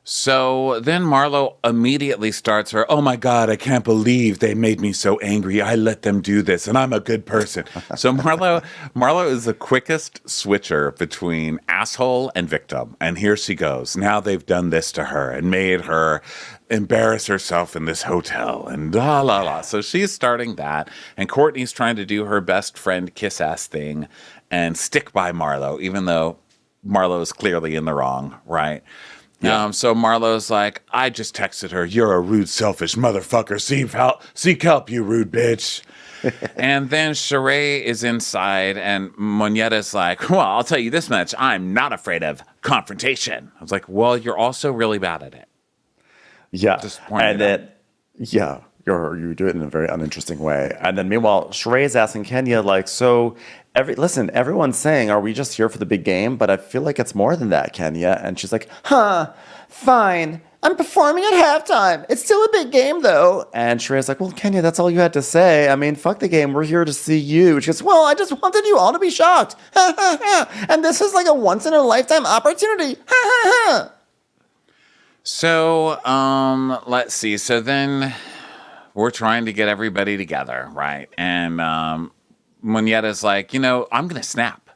So then Marlo immediately starts her, oh my God, I can't believe they made me so angry. I let them do this and I'm a good person. So Marlo is the quickest switcher between asshole and victim. And here she goes. Now they've done this to her and made her embarrass herself in this hotel and la la la. So she's starting that. And Courtney's trying to do her best friend kiss ass thing and stick by Marlo, even though Marlo is clearly in the wrong, right? Yeah. So Marlo's like, I just texted her, you're a rude, selfish motherfucker. Seek help, you rude bitch. And then Sheree is inside, and Moneta's like, well, I'll tell you this much. I'm not afraid of confrontation. I was like, well, you're also really bad at it.
Yeah. You do it in a very uninteresting way. And then meanwhile, Sheree is asking Kenya, like, so everyone's saying, are we just here for the big game? But I feel like it's more than that, Kenya. And she's like, fine. I'm performing at halftime. It's still a big game, though. And Sheree's like, well, Kenya, that's all you had to say. I mean, fuck the game. We're here to see you. She goes, well, I just wanted you all to be shocked. And this is like a once-in-a-lifetime opportunity.
So, let's see. So then we're trying to get everybody together, right? And Moneta's like, I'm going to snap.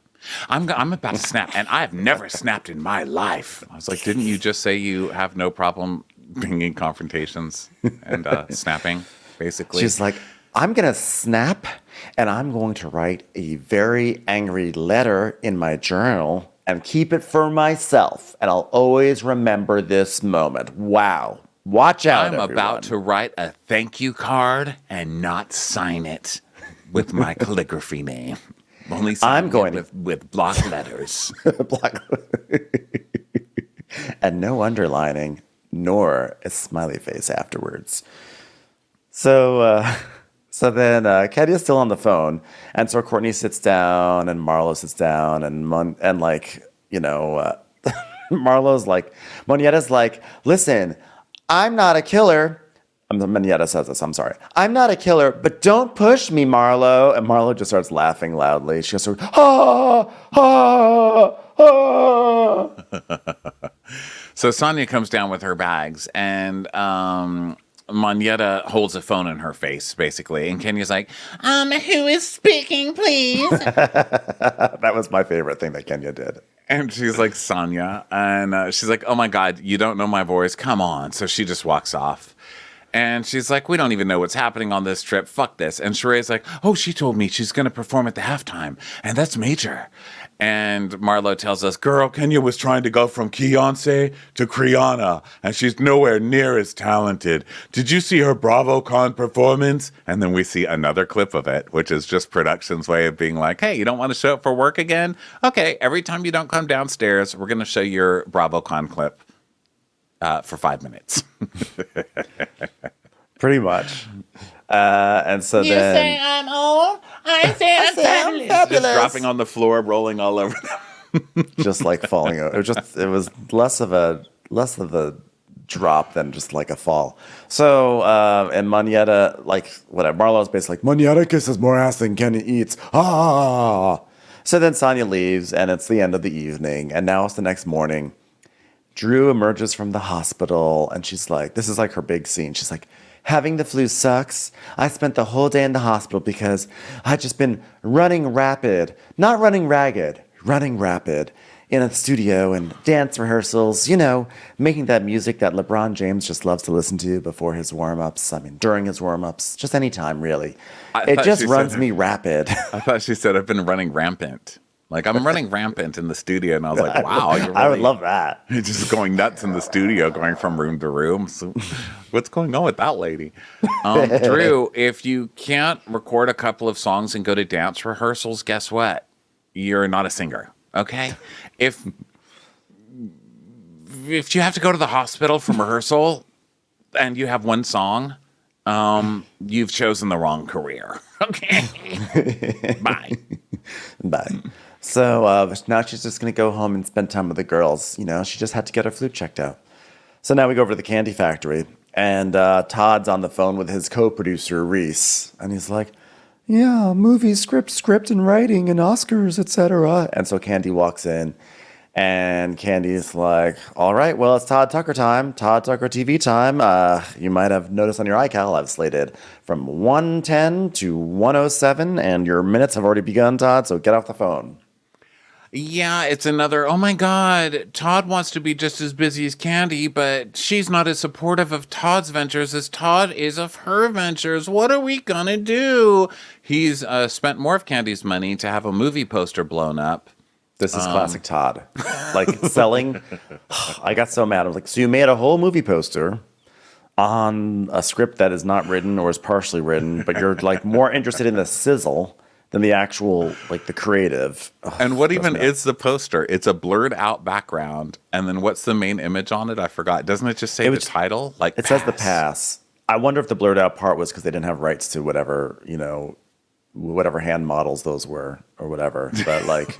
I'm about to snap, and I've never snapped in my life. I was like, didn't you just say you have no problem bringing confrontations and snapping, basically?
She's like, I'm going to snap, and I'm going to write a very angry letter in my journal and keep it for myself, and I'll always remember this moment. Wow. Watch out, everyone.
About to write a thank you card and not sign it with my calligraphy name. Only
I'm going
with block letters.
And no underlining, nor a smiley face afterwards. So then Kenya's still on the phone, and so Courtney sits down, and Marlo sits down, and Marlo's like, Moneta's like, listen, I'm not a killer. Moneta says this, I'm sorry. I'm not a killer, but don't push me, Marlo. And Marlo just starts laughing loudly. She goes,
So Sonia comes down with her bags, and Moneta holds a phone in her face, basically. And Kenya's like, who is speaking, please?
That was my favorite thing that Kenya did.
And she's like, Sonia. And she's like, oh my God, you don't know my voice? Come on. So she just walks off. And she's like, we don't even know what's happening on this trip. Fuck this. And Sheree's like, oh, she told me she's going to perform at the halftime. And that's major. And Marlo tells us, girl, Kenya was trying to go from Beyonce to Kriana. And she's nowhere near as talented. Did you see her BravoCon performance? And then we see another clip of it, which is just production's way of being like, hey, you don't want to show up for work again? Okay, every time you don't come downstairs, we're going to show your BravoCon clip. For 5 minutes.
Pretty much. And so
you
then...
You say I'm old, I say I'm fabulous.
Just dropping on the floor, rolling all over them.
Just like falling over. It was less of a drop than just like a fall. So, and Moneta, like, whatever, Marlo's basically like, Moneta kisses more ass than Kenya eats. Ah! So then Sonia leaves, and it's the end of the evening, and now it's the next morning. Drew emerges from the hospital, and she's like, this is like her big scene. She's like, having the flu sucks. I spent the whole day in the hospital because I'd just been running rapid, not running ragged, running rapid in a studio and dance rehearsals, making that music that LeBron James just loves to listen to before his warm-ups. I mean, during his warm-ups, just any time, really. It just runs me rapid.
I thought she said I've been running rampant. Like, I'm running rampant in the studio, and I was like, wow.
I would love that.
You're just going nuts in the studio, going from room to room. So what's going on with that lady? Drew, if you can't record a couple of songs and go to dance rehearsals, guess what? You're not a singer, okay? If you have to go to the hospital from rehearsal and you have one song, you've chosen the wrong career, okay? Bye.
Bye. So now she's just going to go home and spend time with the girls. She just had to get her flu checked out. So now we go over to the candy factory, and Todd's on the phone with his co-producer, Reese. And he's like, yeah, movie, script, and writing, and Oscars, etc. And so Candy walks in, And Candy's like, all right, well, it's Todd Tucker time. Todd Tucker TV time. You might have noticed on your iCal I've slated from 1:10 to 1:07, and your minutes have already begun, Todd, so get off the phone.
Yeah, it's another, oh my God, Todd wants to be just as busy as Candy, but she's not as supportive of Todd's ventures as Todd is of her ventures. What are we gonna do? He's spent more of Candy's money to have a movie poster blown up.
This is classic Todd. Like selling. I got so mad. I was like, so you made a whole movie poster on a script that is not written or is partially written, but you're like more interested in the sizzle than the actual, like the creative.
And what even is the poster? It's a blurred out background. And then what's the main image on it? I forgot. Doesn't it just say the title? Like
it says the pass. I wonder if the blurred out part was because they didn't have rights to whatever, you know, whatever hand models those were or whatever. But like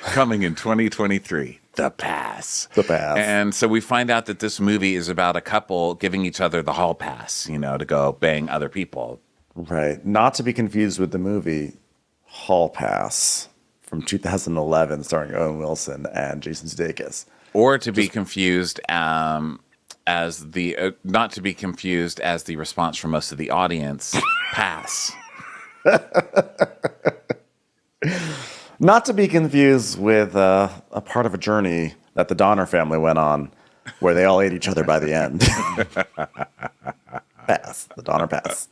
coming in 2023, The Pass.
The Pass.
And so we find out that this movie is about a couple giving each other the hall pass, you know, to go bang other people.
Right. Not to be confused with the movie Hall Pass from 2011 starring Owen Wilson and Jason Sudeikis.
Or to be confused as the not to be confused as the response from most of the audience, Pass.
Not to be confused with a part of a journey that the Donner family went on where they all ate each other by the end. Pass. The Donner Pass.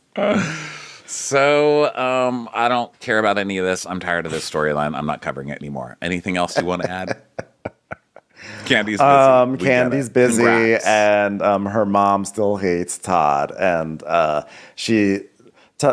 So, I don't care about any of this. I'm tired of this storyline. I'm not covering it anymore. Anything else you want to add? Candy's busy.
Candy's busy,
Congrats.
and her mom still hates Todd, and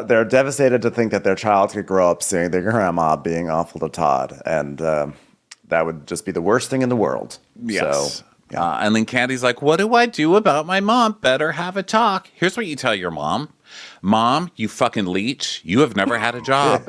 they're devastated to think that their child could grow up seeing their grandma being awful to Todd, and that would just be the worst thing in the world.
Yes.
So, yeah.
And then Candy's like, what do I do about my mom? Better have a talk. Here's what you tell your mom. Mom, you fucking leech. You have never had a job.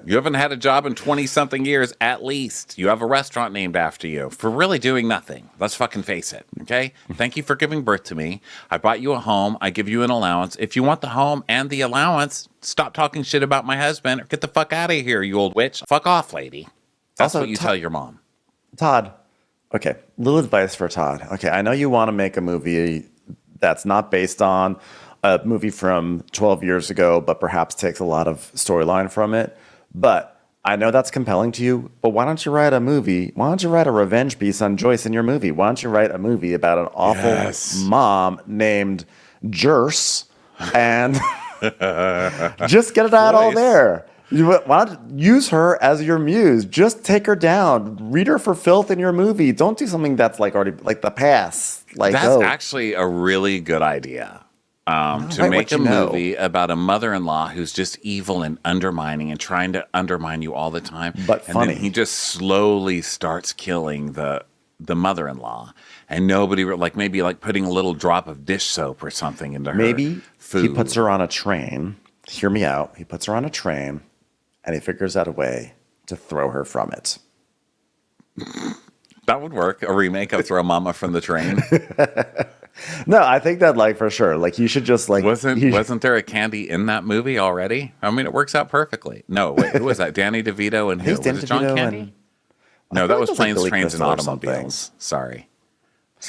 You haven't had a job in 20-something years, at least. You have a restaurant named after you for really doing nothing. Let's fucking face it, okay? Thank you for giving birth to me. I bought you a home. I give you an allowance. If you want the home and the allowance, stop talking shit about my husband or get the fuck out of here, you old witch. Fuck off, lady. That's
Also,
what you tell your mom.
Todd. Okay, little advice for Todd. Okay, I know you want to make a movie that's not based on a movie from 12 years ago, but perhaps takes a lot of storyline from it. But I know that's compelling to you, but why don't you write a movie? Why don't you write a revenge piece on Joyce in your movie? Why don't you write a movie about an awful mom named Jerse and just get it out all there? Why not use her as your muse? Just take her down. Read her for filth in your movie. Don't do something that's like already like The Pass. Like
that's actually a really good idea. To make a movie about a mother-in-law who's just evil and undermining and trying to undermine you all the time.
But
and
funny.
Then he just slowly starts killing the mother-in-law. And nobody, like maybe like putting a little drop of dish soap or something into her
Maybe
food.
he puts her on a train. Hear me out. He puts her on a train and he figures out a way to throw her from it.
That would work. A remake of Throw Mama from the Train.
No, I think that like for sure. Like you should just like
wasn't there a Candy in that movie already? I mean, it works out perfectly. No, wait, who was that? Danny DeVito and who? Was it John Candy? No, that was Planes, Trains, and Automobiles. Sorry.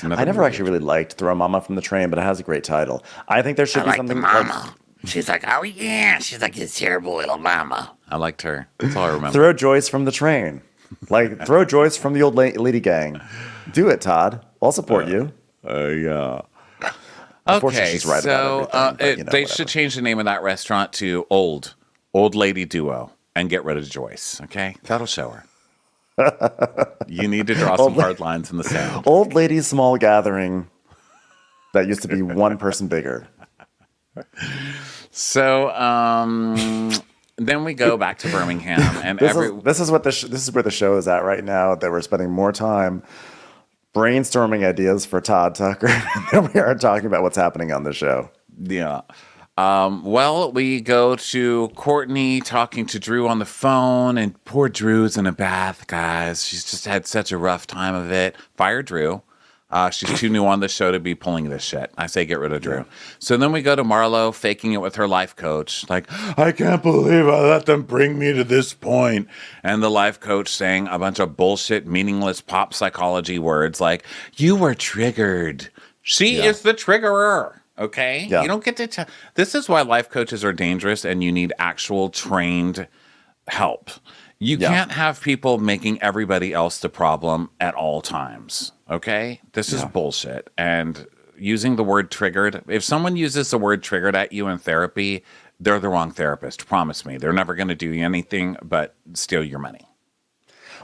I never actually really liked Throw Mama from the Train, but it has a great title. I think there should be something like
She's like, oh yeah. She's like this terrible little mama.
I liked her. That's all I remember.
Throw Joyce from the Train. Like throw Joyce from the old lady gang. Do it, Todd. I'll support you.
Yeah.
Unfortunately,
Okay,
she's right
so
about everything, but,
they
whatever.
should change the name of that restaurant to Old Lady Duo and get rid of Joyce. Okay, that'll show her. You need to draw some hard lines in the sand.
Old lady small gathering that used to be one person bigger.
So then we go back to Birmingham, and
This is where the show is at right now. That we're spending more time brainstorming ideas for Todd Tucker than we are talking about what's happening on the show.
Yeah. Well, we go to Courtney talking to Drew on the phone, and poor Drew's in a bath, guys. She's just had such a rough time of it. Fire Drew. She's too new on the show to be pulling this shit. I say get rid of Drew. So then we go to Marlo faking it with her life coach. Like, I can't believe I let them bring me to this point. And the life coach saying a bunch of bullshit, meaningless pop psychology words like, you were triggered. She is the triggerer. Okay?
Yeah.
You don't get to tell. This is why life coaches are dangerous and you need actual trained help. You can't have people making everybody else the problem at all times. Okay? This is bullshit. And using the word triggered, if someone uses the word triggered at you in therapy, they're the wrong therapist. Promise me. They're never going to do anything but steal your money.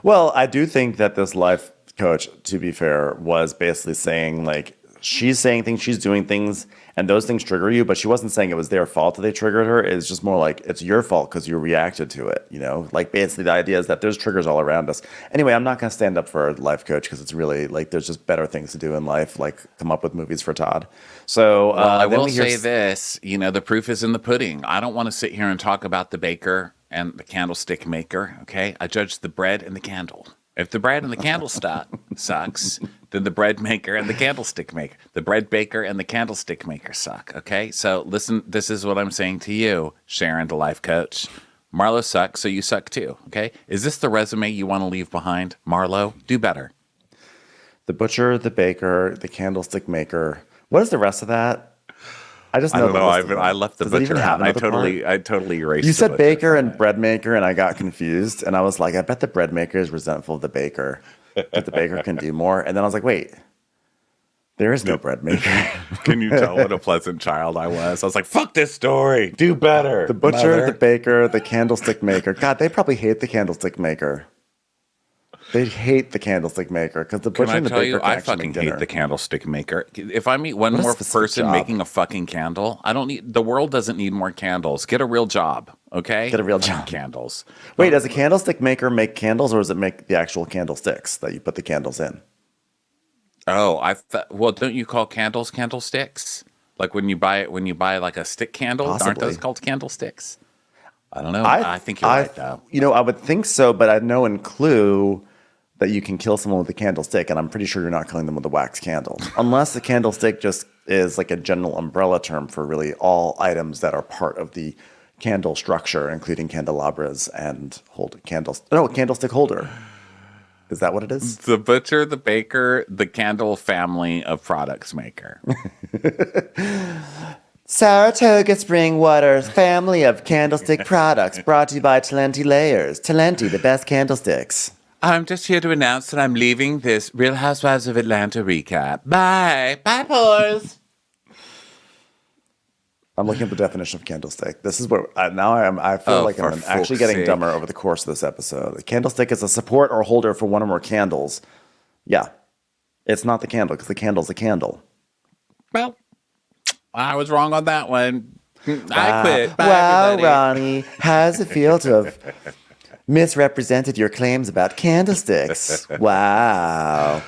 Well, I do think that this life coach, to be fair, was basically saying, like, she's saying things, she's doing things, and those things trigger you, but she wasn't saying it was their fault that they triggered her. It's just more like, it's your fault because you reacted to it, you know? Like, basically, the idea is that there's triggers all around us. Anyway, I'm not going to stand up for a life coach because it's really, like, there's just better things to do in life, like come up with movies for Todd. So,
I will say this, you know, the proof is in the pudding. I don't want to sit here and talk about the baker and the candlestick maker, okay? I judge the bread and the candle. If the bread and the candlestick sucks, then the bread maker and the candlestick maker, the bread baker and the candlestick maker suck. Okay, so listen. This is what I'm saying to you, Sharon, the life coach. Marlo sucks, so you suck too. Okay, is this the resume you want to leave behind, Marlo? Do better.
The butcher, the baker, the candlestick maker. What is the rest of that? I just know.
I don't know. I left the butcher out. I totally erased.
You said
the
baker and bread maker, and I got confused. And I was like, I bet the bread maker is resentful of the baker, but the baker can do more. And then I was like, wait, there is no bread maker.
Can you tell what a pleasant child I was? I was like, fuck this story. Do better.
The butcher,
mother.
the baker, the candlestick maker. God, they probably hate the candlestick maker. They hate the candlestick maker because the butcher and the baker can
I fucking hate the candlestick maker. If I meet one more person
job?
making a fucking candle, I don't need. The world doesn't need more candles. Get a real job, okay?
Get a real job.
Candles.
Wait, does a candlestick maker make candles, or does it make the actual candlesticks that you put the candles in?
Oh, well, don't you call candles candlesticks? Like when you buy like a stick candle,
Possibly.
aren't those called candlesticks? I don't know. I think you're right though.
You know, I would think so, but I know in Clue that you can kill someone with a candlestick, and I'm pretty sure you're not killing them with a wax candle. Unless the candlestick just is like a general umbrella term for really all items that are part of the candle structure, including candelabras and candlestick holder. Is that what it is?
The butcher, the baker, the candle family of products maker.
Saratoga Spring Water's family of candlestick products brought to you by Talenti Layers. Talenti, the best candlesticks.
I'm just here to announce that I'm leaving this Real Housewives of Atlanta recap. Bye. Bye, Paws.
I'm looking at the definition of candlestick. This is where I feel like I'm actually getting dumber over the course of this episode. A candlestick is a support or holder for one or more candles. Yeah. It's not the candle because the candle's a candle.
Well, I was wrong on that one. I quit. Bye,
wow,
everybody.
Ronnie, how does it feel to have misrepresented your claims about candlesticks? Wow.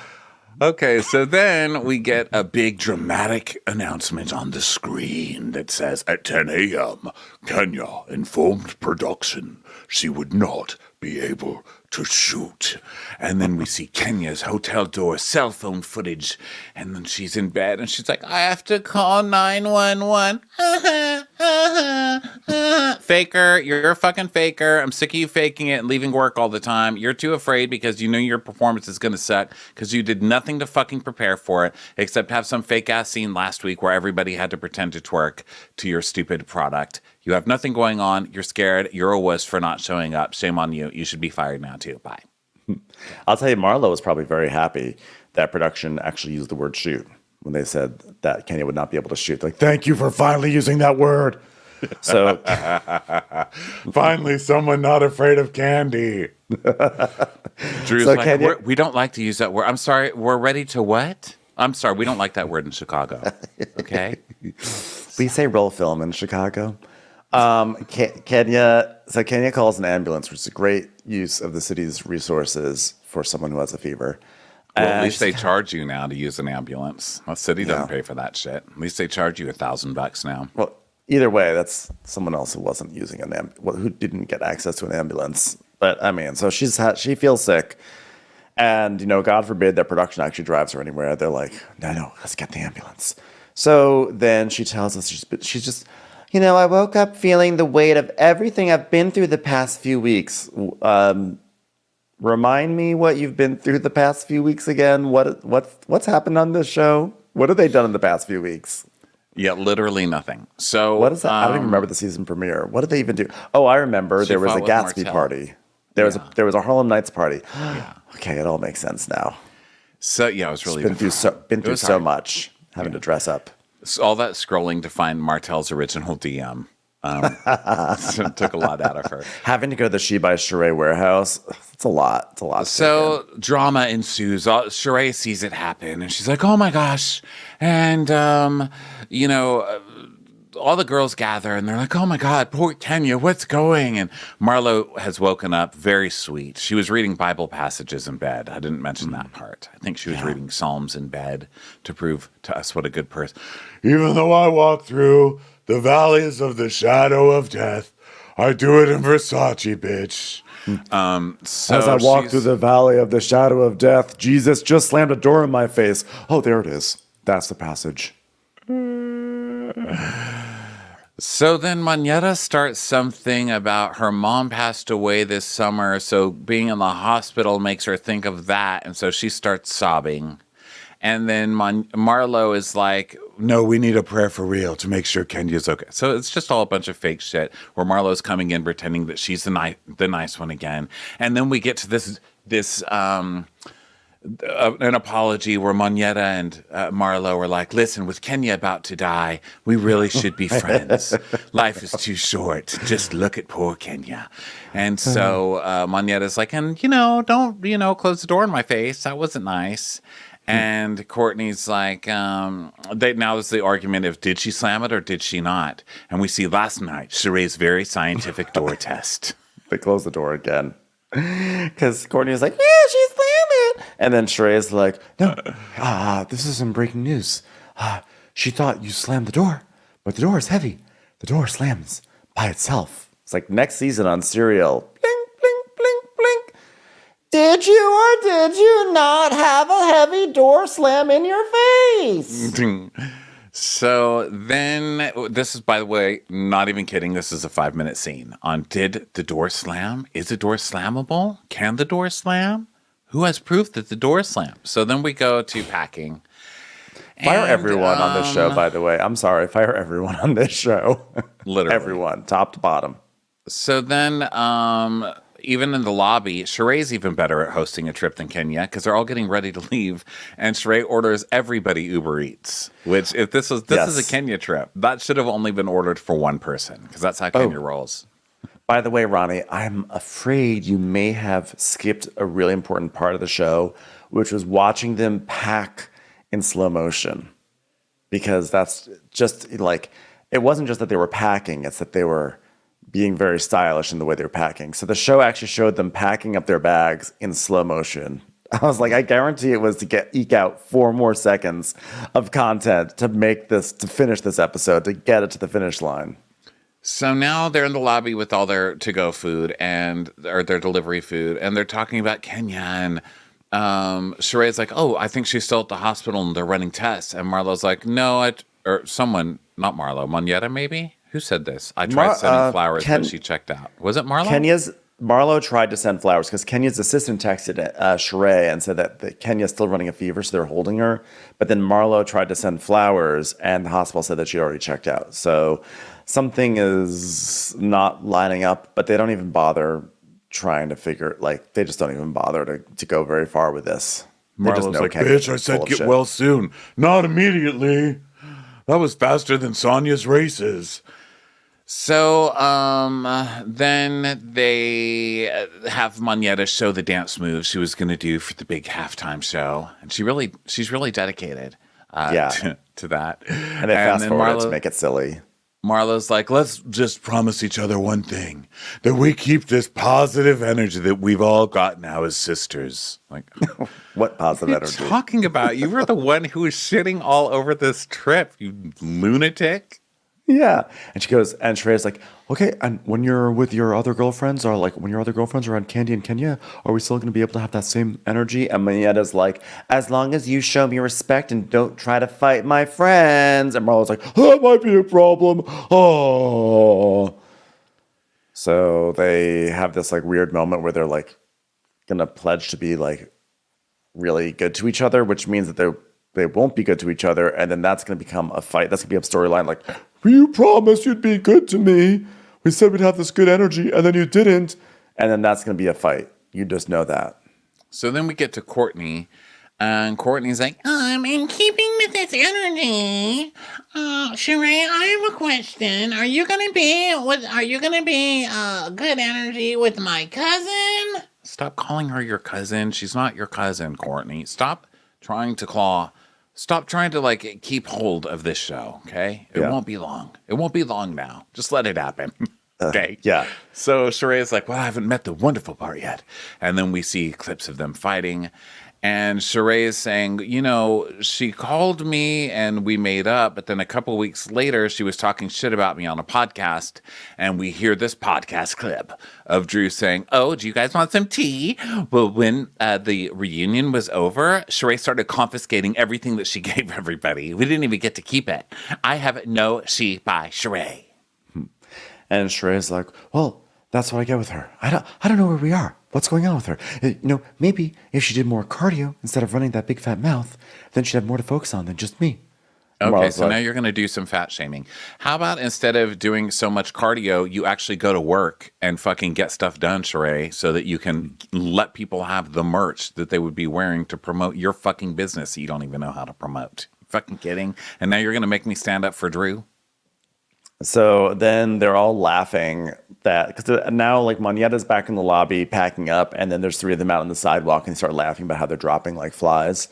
Okay, so then we get a big dramatic announcement on the screen that says, at 10 a.m., Kenya informed production she would not be able to shoot. And then we see Kenya's hotel door cell phone footage, and then she's in bed, and she's like, I have to call 911. Faker, you're a fucking faker. I'm sick of you faking it and leaving work all the time. You're too afraid because you know your performance is going to suck because you did nothing to fucking prepare for it except have some fake ass scene last week where everybody had to pretend to twerk to your stupid product. You have nothing going on. You're scared. You're a wuss for not showing up. Shame on you. You should be fired now too. Bye.
I'll tell you, Marlo was probably very happy that production actually used the word shoot when they said that Kenya would not be able to shoot. Like, thank you for finally using that word. So
finally, someone not afraid of candy. Drew's
so
like,
Kenya,
we don't like to use that word. I'm sorry. We're ready to what? I'm sorry. We don't like that word in Chicago. Okay.
we say roll film in Chicago. Kenya calls an ambulance, which is a great use of the city's resources for someone who has a fever.
Well, at least they charge you now to use an ambulance. The city doesn't pay for that shit. At least they charge you $1,000 now.
Well, either way, that's someone else who wasn't using who didn't get access to an ambulance. But I mean, so she feels sick, And, God forbid their production actually drives her anywhere. They're like, no, let's get the ambulance. So then she tells us she's just, I woke up feeling the weight of everything I've been through the past few weeks. Remind me what you've been through the past few weeks again. What's happened on this show? What have they done in the past few weeks?
Yeah, literally nothing. So
what is that? I don't even remember the season premiere. What did they even do? Oh, I remember there was a Gatsby party. There was a Harlem Nights party. Yeah. Okay, it all makes sense now.
So yeah, it was really
been through so much having to dress up.
So all that scrolling to find Martell's original DM. So it took a lot out of her.
Having to go to the She by Sheree warehouse, it's a lot. It's a lot.
So drama ensues. Sheree sees it happen, and she's like, "Oh my gosh!" And all the girls gather, and they're like, "Oh my God, poor Kenya, what's going?" And Marlo has woken up very sweet. She was reading Bible passages in bed. I didn't mention that part. I think she was reading Psalms in bed to prove to us what a good person. Even though I walk through the valleys of the shadow of death, I do it in Versace, bitch. So
as I walk through the valley of the shadow of death, Jesus just slammed a door in my face. Oh, there it is. That's the passage.
So then Manetta starts something about her mom passed away this summer, so being in the hospital makes her think of that, and so she starts sobbing. And then Marlo is like, "No, we need a prayer for real to make sure Kenya's okay." So it's just all a bunch of fake shit where Marlo's coming in pretending that she's the nice one again. And then we get to this an apology where Moneta and Marlo are like, "Listen, with Kenya about to die, we really should be friends. Life is too short. Just look at poor Kenya." And so Moneta's like, "And, don't, close the door in my face. That wasn't nice." And Courtney's like, now is the argument of did she slam it or did she not? And we see last night, Sheree's very scientific door test.
They close the door again. Because Courtney was like, "Yeah, she slammed it." And then Sheree's like, "No, this isn't breaking news. She thought you slammed the door, but the door is heavy. The door slams by itself." It's like next season on Serial. Blink, blink, blink, blink. Did you or did you not have a heavy door slam in your face?
So then, this is, by the way, not even kidding, this is a 5-minute scene on did the door slam? Is the door slammable? Can the door slam? Who has proof that the door slammed? So then we go to packing.
Fire everyone on this show, by the way. I'm sorry. Fire everyone on this show.
Literally.
Everyone, top to bottom.
So then, even in the lobby, Sheree's even better at hosting a trip than Kenya because they're all getting ready to leave, and Sheree orders everybody Uber Eats. Which, if this is a Kenya trip, that should have only been ordered for one person because that's how Kenya rolls.
By the way, Ronnie, I'm afraid you may have skipped a really important part of the show, which was watching them pack in slow motion, because that's just like it wasn't just that they were packing; it's that they were being very stylish in the way they were packing. So the show actually showed them packing up their bags in slow motion. I was like, I guarantee it was to eke out 4 more seconds of content to finish this episode, to get it to the finish line.
So now they're in the lobby with all their to-go food or their delivery food, and they're talking about Kenya, and Sheree's like, "Oh, I think she's still at the hospital and they're running tests." And Marlo's like, "No, or someone, not Marlo, Moneta maybe? Who said this? I tried sending flowers, but she checked out." Was it Marlo?
Marlo tried to send flowers because Kenya's assistant texted Sheree and said that Kenya's still running a fever, so they're holding her. But then Marlo tried to send flowers, and the hospital said that she already checked out. So something is not lining up, but they don't even bother trying to figure, they just don't even bother to go very far with this.
Marlo's like, "Bitch, I said get well soon. Not immediately. That was faster than Sonya's races." So then they have Moneta show the dance moves she was going to do for the big halftime show, and she's really dedicated to that.
And they fast forward to make it silly.
Marlo's like, "Let's just promise each other one thing, that we keep this positive energy that we've all got now as sisters." Like,
what positive
what are
energy?
You talking about? You were the one who was shitting all over this trip, you lunatic.
Yeah. And she goes, and Shreya's like, okay, and when you're with your other girlfriends, or like when your other girlfriends are on Candy and Kenya, are we still going to be able to have that same energy? And Manietta's like, as long as you show me respect and don't try to fight my friends. And Marlo's like, that might be a problem. Oh. So they have this like weird moment where they're like going to pledge to be like really good to each other, which means that they won't be good to each other, and then that's going to become a fight. That's going to be a storyline like, you promised you'd be good to me. We said we'd have this good energy, and then you didn't. And then that's going to be a fight. You just know that.
So then we get to Courtney, and Courtney's like,
In keeping with this energy, Sheree, I have a question. Are you gonna be good energy with my cousin?
stop calling her your cousin. She's not your cousin, Courtney. Stop trying to like keep hold of this show, okay? It won't be long. It won't be long now. Just let it happen. Okay.
Yeah.
So Sheree's like, well, I haven't met the wonderful part yet. And then we see clips of them fighting. And Sheree is saying, she called me and we made up. But then a couple weeks later, she was talking shit about me on a podcast. And we hear this podcast clip of Drew saying, oh, do you guys want some tea? Well, when the reunion was over, Sheree started confiscating everything that she gave everybody. We didn't even get to keep it. I have no she by Sheree.
And Sheree's like, well, that's what I get with her. I don't know where we are. What's going on with her? Maybe if she did more cardio instead of running that big fat mouth, then she'd have more to focus on than just me.
Okay, so now you're going to do some fat shaming. How about instead of doing so much cardio, you actually go to work and fucking get stuff done, Sheree, so that you can let people have the merch that they would be wearing to promote your fucking business that you don't even know how to promote. Fucking kidding. And now you're going to make me stand up for Drew?
So then they're all laughing because now like Manietta's back in the lobby packing up, and then there's three of them out on the sidewalk and they start laughing about how they're dropping like flies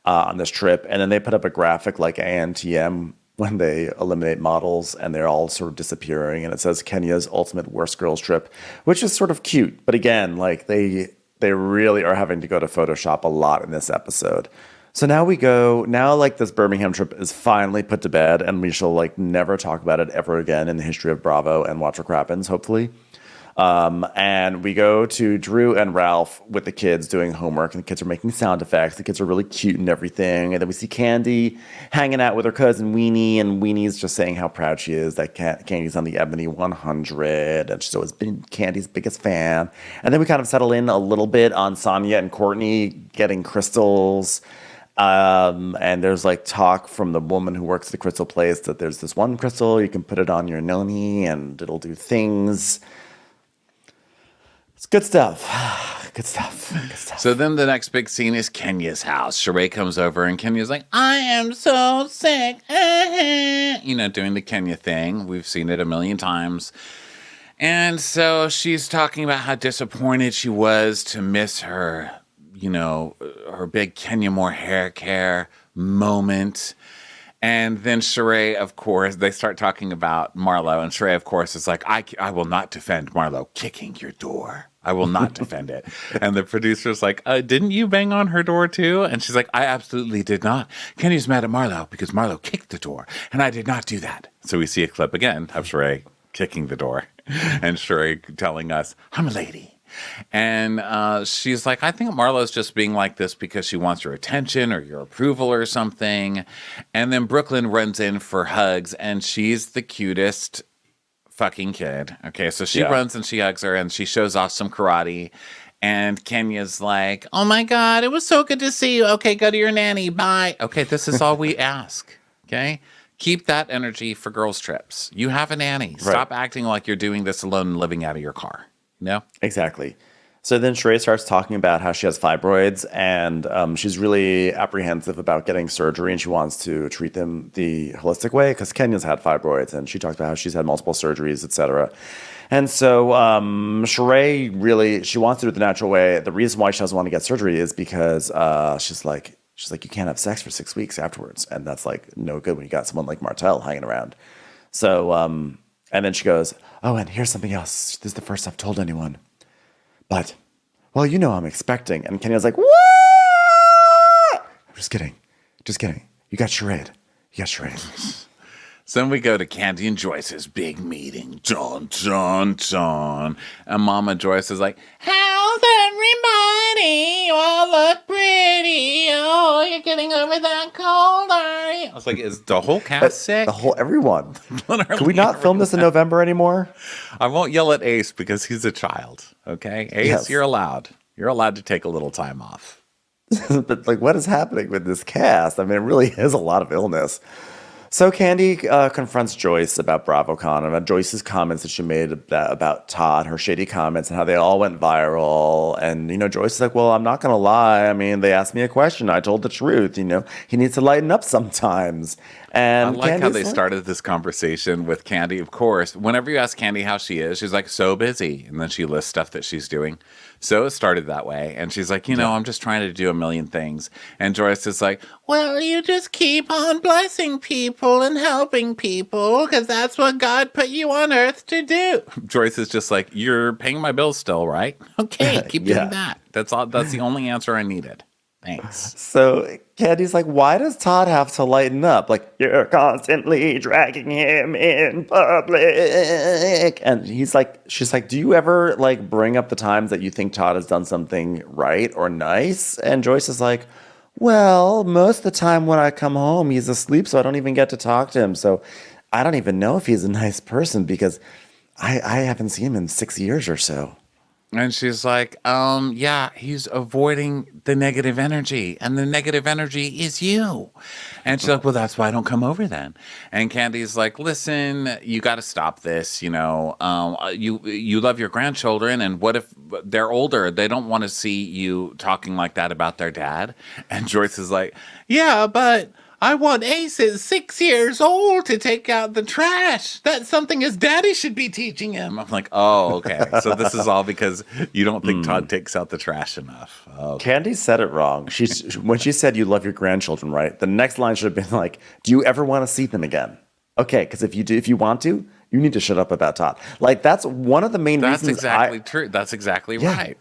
on this trip. And then they put up a graphic like ANTM when they eliminate models and they're all sort of disappearing. And it says Kenya's ultimate worst girls trip, which is sort of cute. But again, like they really are having to go to Photoshop a lot in this episode. So now like this Birmingham trip is finally put to bed, and we shall like never talk about it ever again in the history of Bravo and Watch for Crappens, hopefully. And we go to Drew and Ralph with the kids doing homework, and the kids are making sound effects. The kids are really cute and everything. And then we see Candy hanging out with her cousin Weenie, and Weenie's just saying how proud she is that Candy's on the Ebony 100, and she's always been Candy's biggest fan. And then we kind of settle in a little bit on Sonia and Courtney getting crystals. And there's like talk from the woman who works at the crystal place that there's this one crystal, you can put it on your noni and it'll do things. It's good stuff. Good stuff. Good stuff.
So then the next big scene is Kenya's house. Sheree comes over and Kenya's like, I am so sick. Doing the Kenya thing. We've seen it a million times. And so she's talking about how disappointed she was to miss her her big Kenya Moore hair care moment. And then Sheree, of course, they start talking about Marlo. And Sheree, of course, is like, I will not defend Marlo kicking your door. I will not defend it. And the producer's like, didn't you bang on her door too? And she's like, I absolutely did not. Kenya's mad at Marlo because Marlo kicked the door. And I did not do that. So we see a clip again of Sheree kicking the door. And Sheree telling us, I'm a lady. And she's like, I think Marlo's just being like this because she wants your attention or your approval or something. And then Brooklyn runs in for hugs, and she's the cutest fucking kid. Okay, so she runs and she hugs her, and she shows off some karate. And Kenya's like, oh my God, it was so good to see you. Okay, go to your nanny. Bye. Okay, this is all we ask. Okay? Keep that energy for girls' trips. You have a nanny.
Right.
Stop acting like you're doing this alone and living out of your car. No?
Exactly. So then Sheree starts talking about how she has fibroids, and she's really apprehensive about getting surgery, and she wants to treat them the holistic way because Kenya's had fibroids, and she talks about how she's had multiple surgeries, etc. And so Sheree really, she wants to do it the natural way. The reason why she doesn't want to get surgery is because she's like, you can't have sex for 6 weeks afterwards, and that's like no good when you got someone like Martell hanging around. So, and then she goes, oh, and here's something else. This is the first I've told anyone. But, well, I'm expecting. And Kenya's like, what? I'm just kidding. You got charade.
So then we go to Candy and Joyce's big meeting. Dun, dun, dun. And Mama Joyce is like,
How's everybody? You all look pretty. Oh, you're getting over that cold, are you?
I was like, is the whole cast sick?
Everyone.
Literally
Can we not film this in November anymore?
I won't yell at Ace because he's a child. Okay, Ace,
Yes.
you're allowed. You're allowed to take a little time off.
But like, what is happening with this cast? I mean, it really is a lot of illness. So Candy confronts Joyce about BravoCon and about Joyce's comments that she made about Todd, her shady comments, and how they all went viral. And, Joyce is like, well, I'm not going to lie. I mean, they asked me a question. I told the truth. He needs to lighten up sometimes. And
I like how
Candy's
they started this conversation with Candy. Of course, whenever you ask Candy how she is, she's like, so busy. And then she lists stuff that she's doing. So it started that way. And she's like, I'm just trying to do a million things. And Joyce is like,
Well, you just keep on blessing people and helping people because that's what God put you on earth to do.
Joyce is just like, you're paying my bills still, right?
Okay, keep
Yeah.
doing that.
That's all. That's the only answer I needed. Thanks.
So Candy's like, why does Todd have to lighten up? Like, you're constantly dragging him in public. And she's like, do you ever like bring up the times that you think Todd has done something right or nice? And Joyce is like, well, most of the time when I come home, he's asleep, so I don't even get to talk to him. So I don't even know if he's a nice person because I haven't seen him in 6 years or so.
And she's like, yeah, he's avoiding the negative energy, and the negative energy is you. And she's like, well, that's why I don't come over then. And Candy's like, listen, you got to stop this. You love your grandchildren, and what if they're older? They don't want to see you talking like that about their dad. And Joyce is like, yeah, but I want Ace at 6 years old to take out the trash. That's something his daddy should be teaching him. I'm like, oh, okay. So this is all because you don't think Todd takes out the trash enough. Okay.
Candy said it wrong. When she said you love your grandchildren, right? The next line should have been like, do you ever want to see them again? Okay, because if you want to, you need to shut up about Todd. Like, that's one of the main reasons.
That's exactly true. That's exactly right.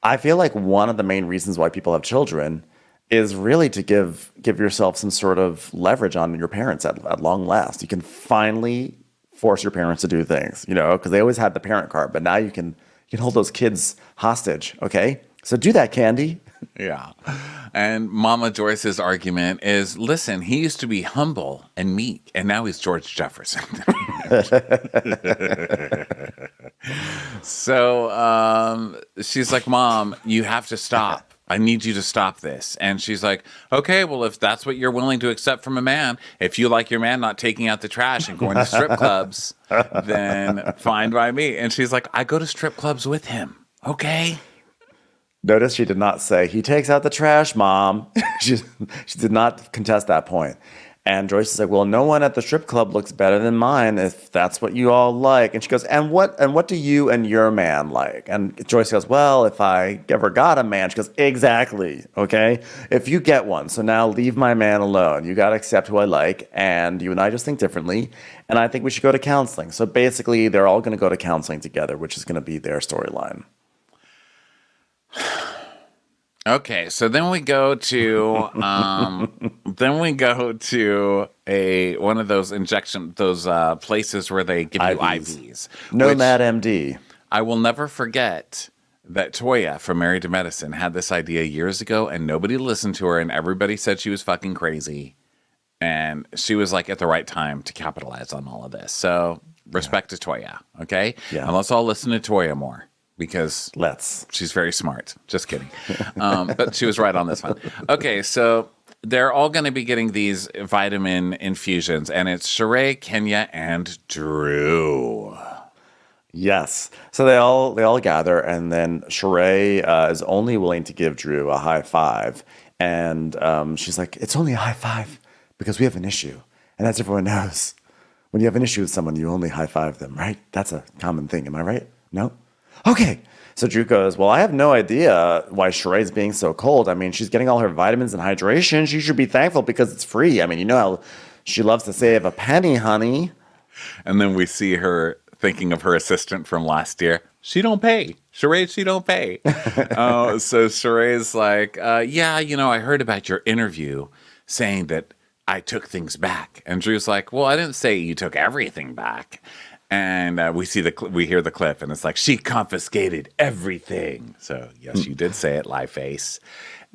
I feel like one of the main reasons why people have children is really to give yourself some sort of leverage on your parents at long last. You can finally force your parents to do things, because they always had the parent card, but now you can hold those kids hostage, okay? So do that, Candy.
Yeah. And Mama Joyce's argument is, listen, he used to be humble and meek, and now he's George Jefferson. So she's like, Mom, you have to stop. I need you to stop this. And she's like, okay, well, if that's what you're willing to accept from a man, if you like your man not taking out the trash and going to strip clubs, then fine by me. And she's like, I go to strip clubs with him. Okay.
Notice she did not say, he takes out the trash, Mom. she did not contest that point. And Joyce is like, well, no one at the strip club looks better than mine if that's what you all like. And she goes, and what do you and your man like? And Joyce goes, well, if I ever got a man, she goes, exactly, okay? If you get one, so now leave my man alone. You got to accept who I like, and you and I just think differently, and I think we should go to counseling. So basically, they're all going to go to counseling together, which is going to be their storyline.
Okay, so then we go to one of those places where they give you IVs.
Nomad MD.
I will never forget that Toya from Married to Medicine had this idea years ago, and nobody listened to her, and everybody said she was fucking crazy. And she was like at the right time to capitalize on all of this. So respect to Toya, okay?
Yeah.
And let's all listen to Toya more. Because she's very smart. Just kidding. But she was right on this one. Okay, so they're all going to be getting these vitamin infusions, and it's Sheree, Kenya, and Drew.
Yes. So they all gather, and then Sheree is only willing to give Drew a high five. And she's like, it's only a high five because we have an issue. And as everyone knows, when you have an issue with someone, you only high five them, right? That's a common thing. Am I right? No? Okay. So Drew goes, well, I have no idea why Sheree's being so cold. I mean, she's getting all her vitamins and hydration. She should be thankful because it's free. I mean, you know how she loves to save a penny, honey.
And then we see her thinking of her assistant from last year. She don't pay. Sheree, she don't pay. So Sheree's like, yeah, I heard about your interview saying that I took things back. And Drew's like, well, I didn't say you took everything back. And we hear the clip, and it's like, she confiscated everything. So yes, you did say it, lie face.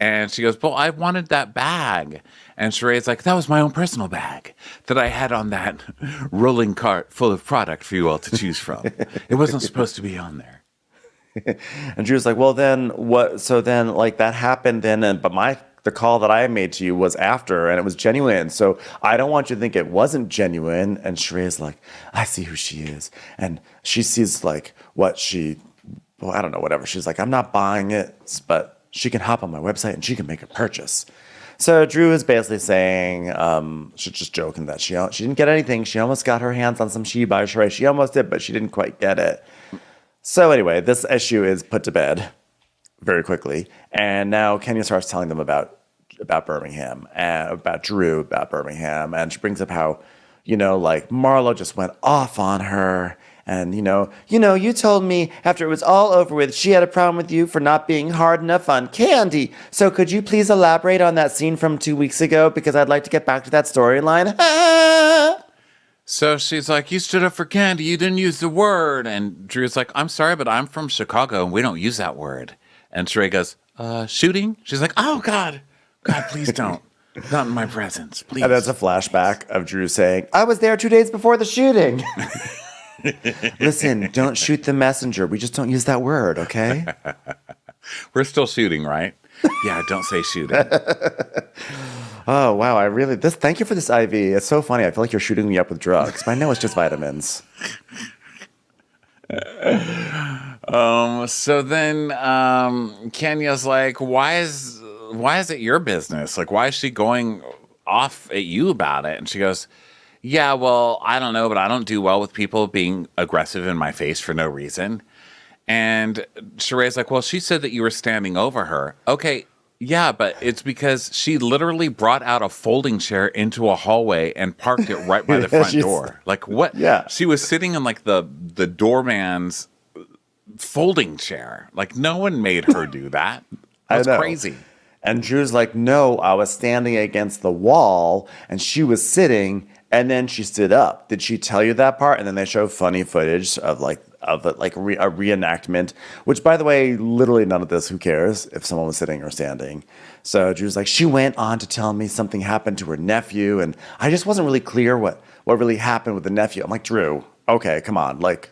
And she goes, well, I wanted that bag. And Sheree's like, that was my own personal bag that I had on that rolling cart full of product for you all to choose from. It wasn't supposed to be on there.
And Drew's like, well, then what? So then, like, that happened then, but the call that I made to you was after, and it was genuine. So I don't want you to think it wasn't genuine. And Sheree's like, I see who she is, and she sees like what I don't know, whatever. She's like, I'm not buying it, but she can hop on my website and she can make a purchase. So Drew is basically saying, she's just joking that she didn't get anything. She almost got her hands on some She by Sheree. She almost did, but she didn't quite get it. So anyway, this issue is put to bed very quickly. And now Kenya starts telling them about Birmingham, and about Drew, about Birmingham. And she brings up how, like Marlo just went off on her. And, you told me after it was all over with, she had a problem with you for not being hard enough on Candy. So could you please elaborate on that scene from 2 weeks ago? Because I'd like to get back to that storyline.
So she's like, you stood up for Candy. You didn't use the word. And Drew's like, I'm sorry, but I'm from Chicago and we don't use that word. And Sheree goes, shooting? She's like, oh, God, please don't. Not in my presence, please.
And that's a flashback of Drew saying, I was there 2 days before the shooting. Listen, don't shoot the messenger. We just don't use that word, okay?
We're still shooting, right? Yeah, don't say shooting.
Oh, wow. Thank you for this IV. It's so funny. I feel like you're shooting me up with drugs, but I know it's just vitamins.
So then Kenya's like, why is it your business? Like, why is she going off at you about it? And she goes, yeah, well, I don't know, but I don't do well with people being aggressive in my face for no reason. And Sheree's like, well, she said that you were standing over her. Okay, yeah, but it's because she literally brought out a folding chair into a hallway and parked it right by the front door. Like, what?
Yeah.
She was sitting in like the doorman's folding chair. Like, no one made her do that. That's crazy.
And Drew's like, no, I was standing against the wall and she was sitting and then she stood up. Did she tell you that part? And then they show funny footage of a reenactment, which, by the way, literally none of this, who cares if someone was sitting or standing. So Drew's like, she went on to tell me something happened to her nephew. And I just wasn't really clear what really happened with the nephew. I'm like, Drew, okay, come on. Like,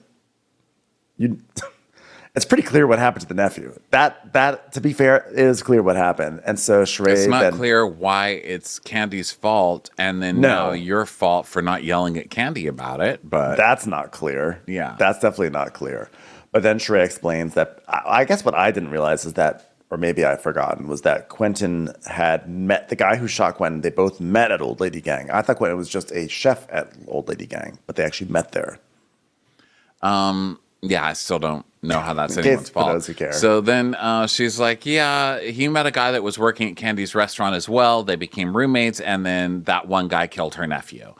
it's pretty clear what happened to the nephew. That, to be fair, is clear what happened. And so Sheree...
It's not clear why it's Candy's fault, and then now your fault for not yelling at Candy about it, but...
That's not clear.
Yeah.
That's definitely not clear. But then Sheree explains that... I guess what I didn't realize is that, or maybe I've forgotten, was that Quentin had met... The guy who shot Quentin, they both met at Old Lady Gang. I thought Quentin was just a chef at Old Lady Gang, but they actually met there.
Yeah, I still don't know how that's anyone's fault.
For those who care.
So then she's like, yeah, he met a guy that was working at Candy's restaurant as well. They became roommates, and then that one guy killed her nephew.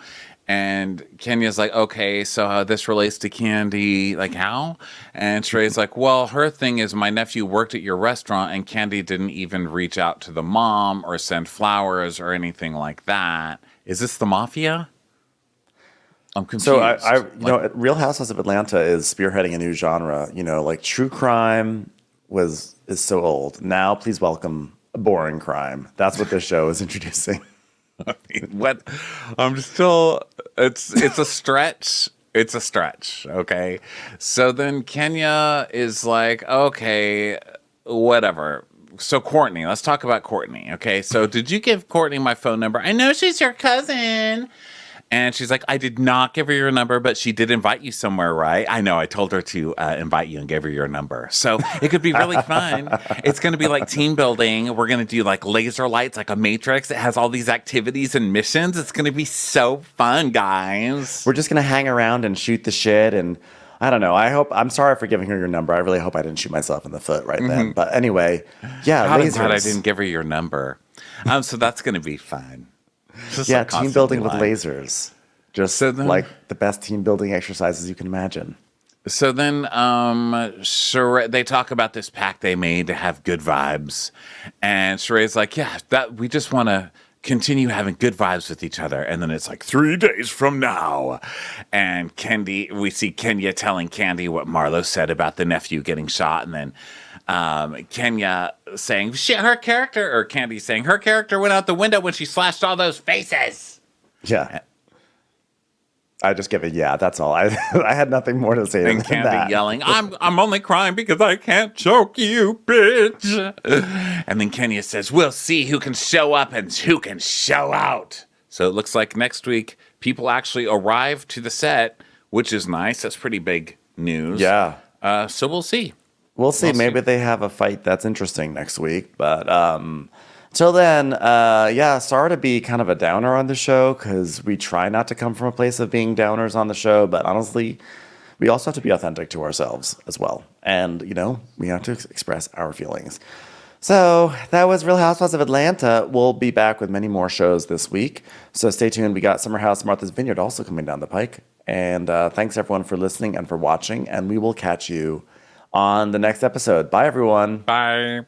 And Kenya's like, okay, so this relates to Candy, like how? And Sheree's like, well, her thing is my nephew worked at your restaurant, and Candy didn't even reach out to the mom or send flowers or anything like that. Is this the mafia? I'm confused.
So Real Housewives of Atlanta is spearheading a new genre. Like true crime is so old. Now, please welcome boring crime. That's what this show is introducing.
I mean, what? I'm still. It's a stretch. It's a stretch. Okay. So then Kenya is like, okay, whatever. So Courtney, let's talk about Courtney. Okay. So did you give Courtney my phone number? I know she's your cousin. And she's like, I did not give her your number, but she did invite you somewhere, right? I know. I told her to invite you and gave her your number. So it could be really fun. It's going to be like team building. We're going to do like laser lights, like a Matrix. It has all these activities and missions. It's going to be so fun, guys.
We're just going to hang around and shoot the shit. And I don't know. I'm sorry for giving her your number. I really hope I didn't shoot myself in the foot right then. But anyway, yeah,
I'm glad I didn't give her your number. So that's going to be fun.
Just like team building with lasers. Just like the best team building exercises you can imagine.
So then they talk about this pact they made to have good vibes. And Sheree's like, yeah, that we just want to continue having good vibes with each other. And then it's like 3 days from now. And we see Kenya telling Candy what Marlo said about the nephew getting shot. And then Kenya saying Candy saying her character went out the window when she slashed all those faces.
Yeah. I just give it, yeah, that's all. I had nothing more to say than
and Candy
that.
yelling, I'm only crying because I can't choke you, bitch. And then Kenya says, we'll see who can show up and who can show out. So it looks like next week people actually arrive to the set, which is nice. That's pretty big news.
Yeah.
So we'll see.
We'll see. Maybe they have a fight that's interesting next week. But till then, sorry to be kind of a downer on the show because we try not to come from a place of being downers on the show. But honestly, we also have to be authentic to ourselves as well. And, we have to express our feelings. So that was Real Housewives of Atlanta. We'll be back with many more shows this week. So stay tuned. We got Summer House Martha's Vineyard also coming down the pike. And thanks, everyone, for listening and for watching. And we will catch you on the next episode. Bye, everyone.
Bye.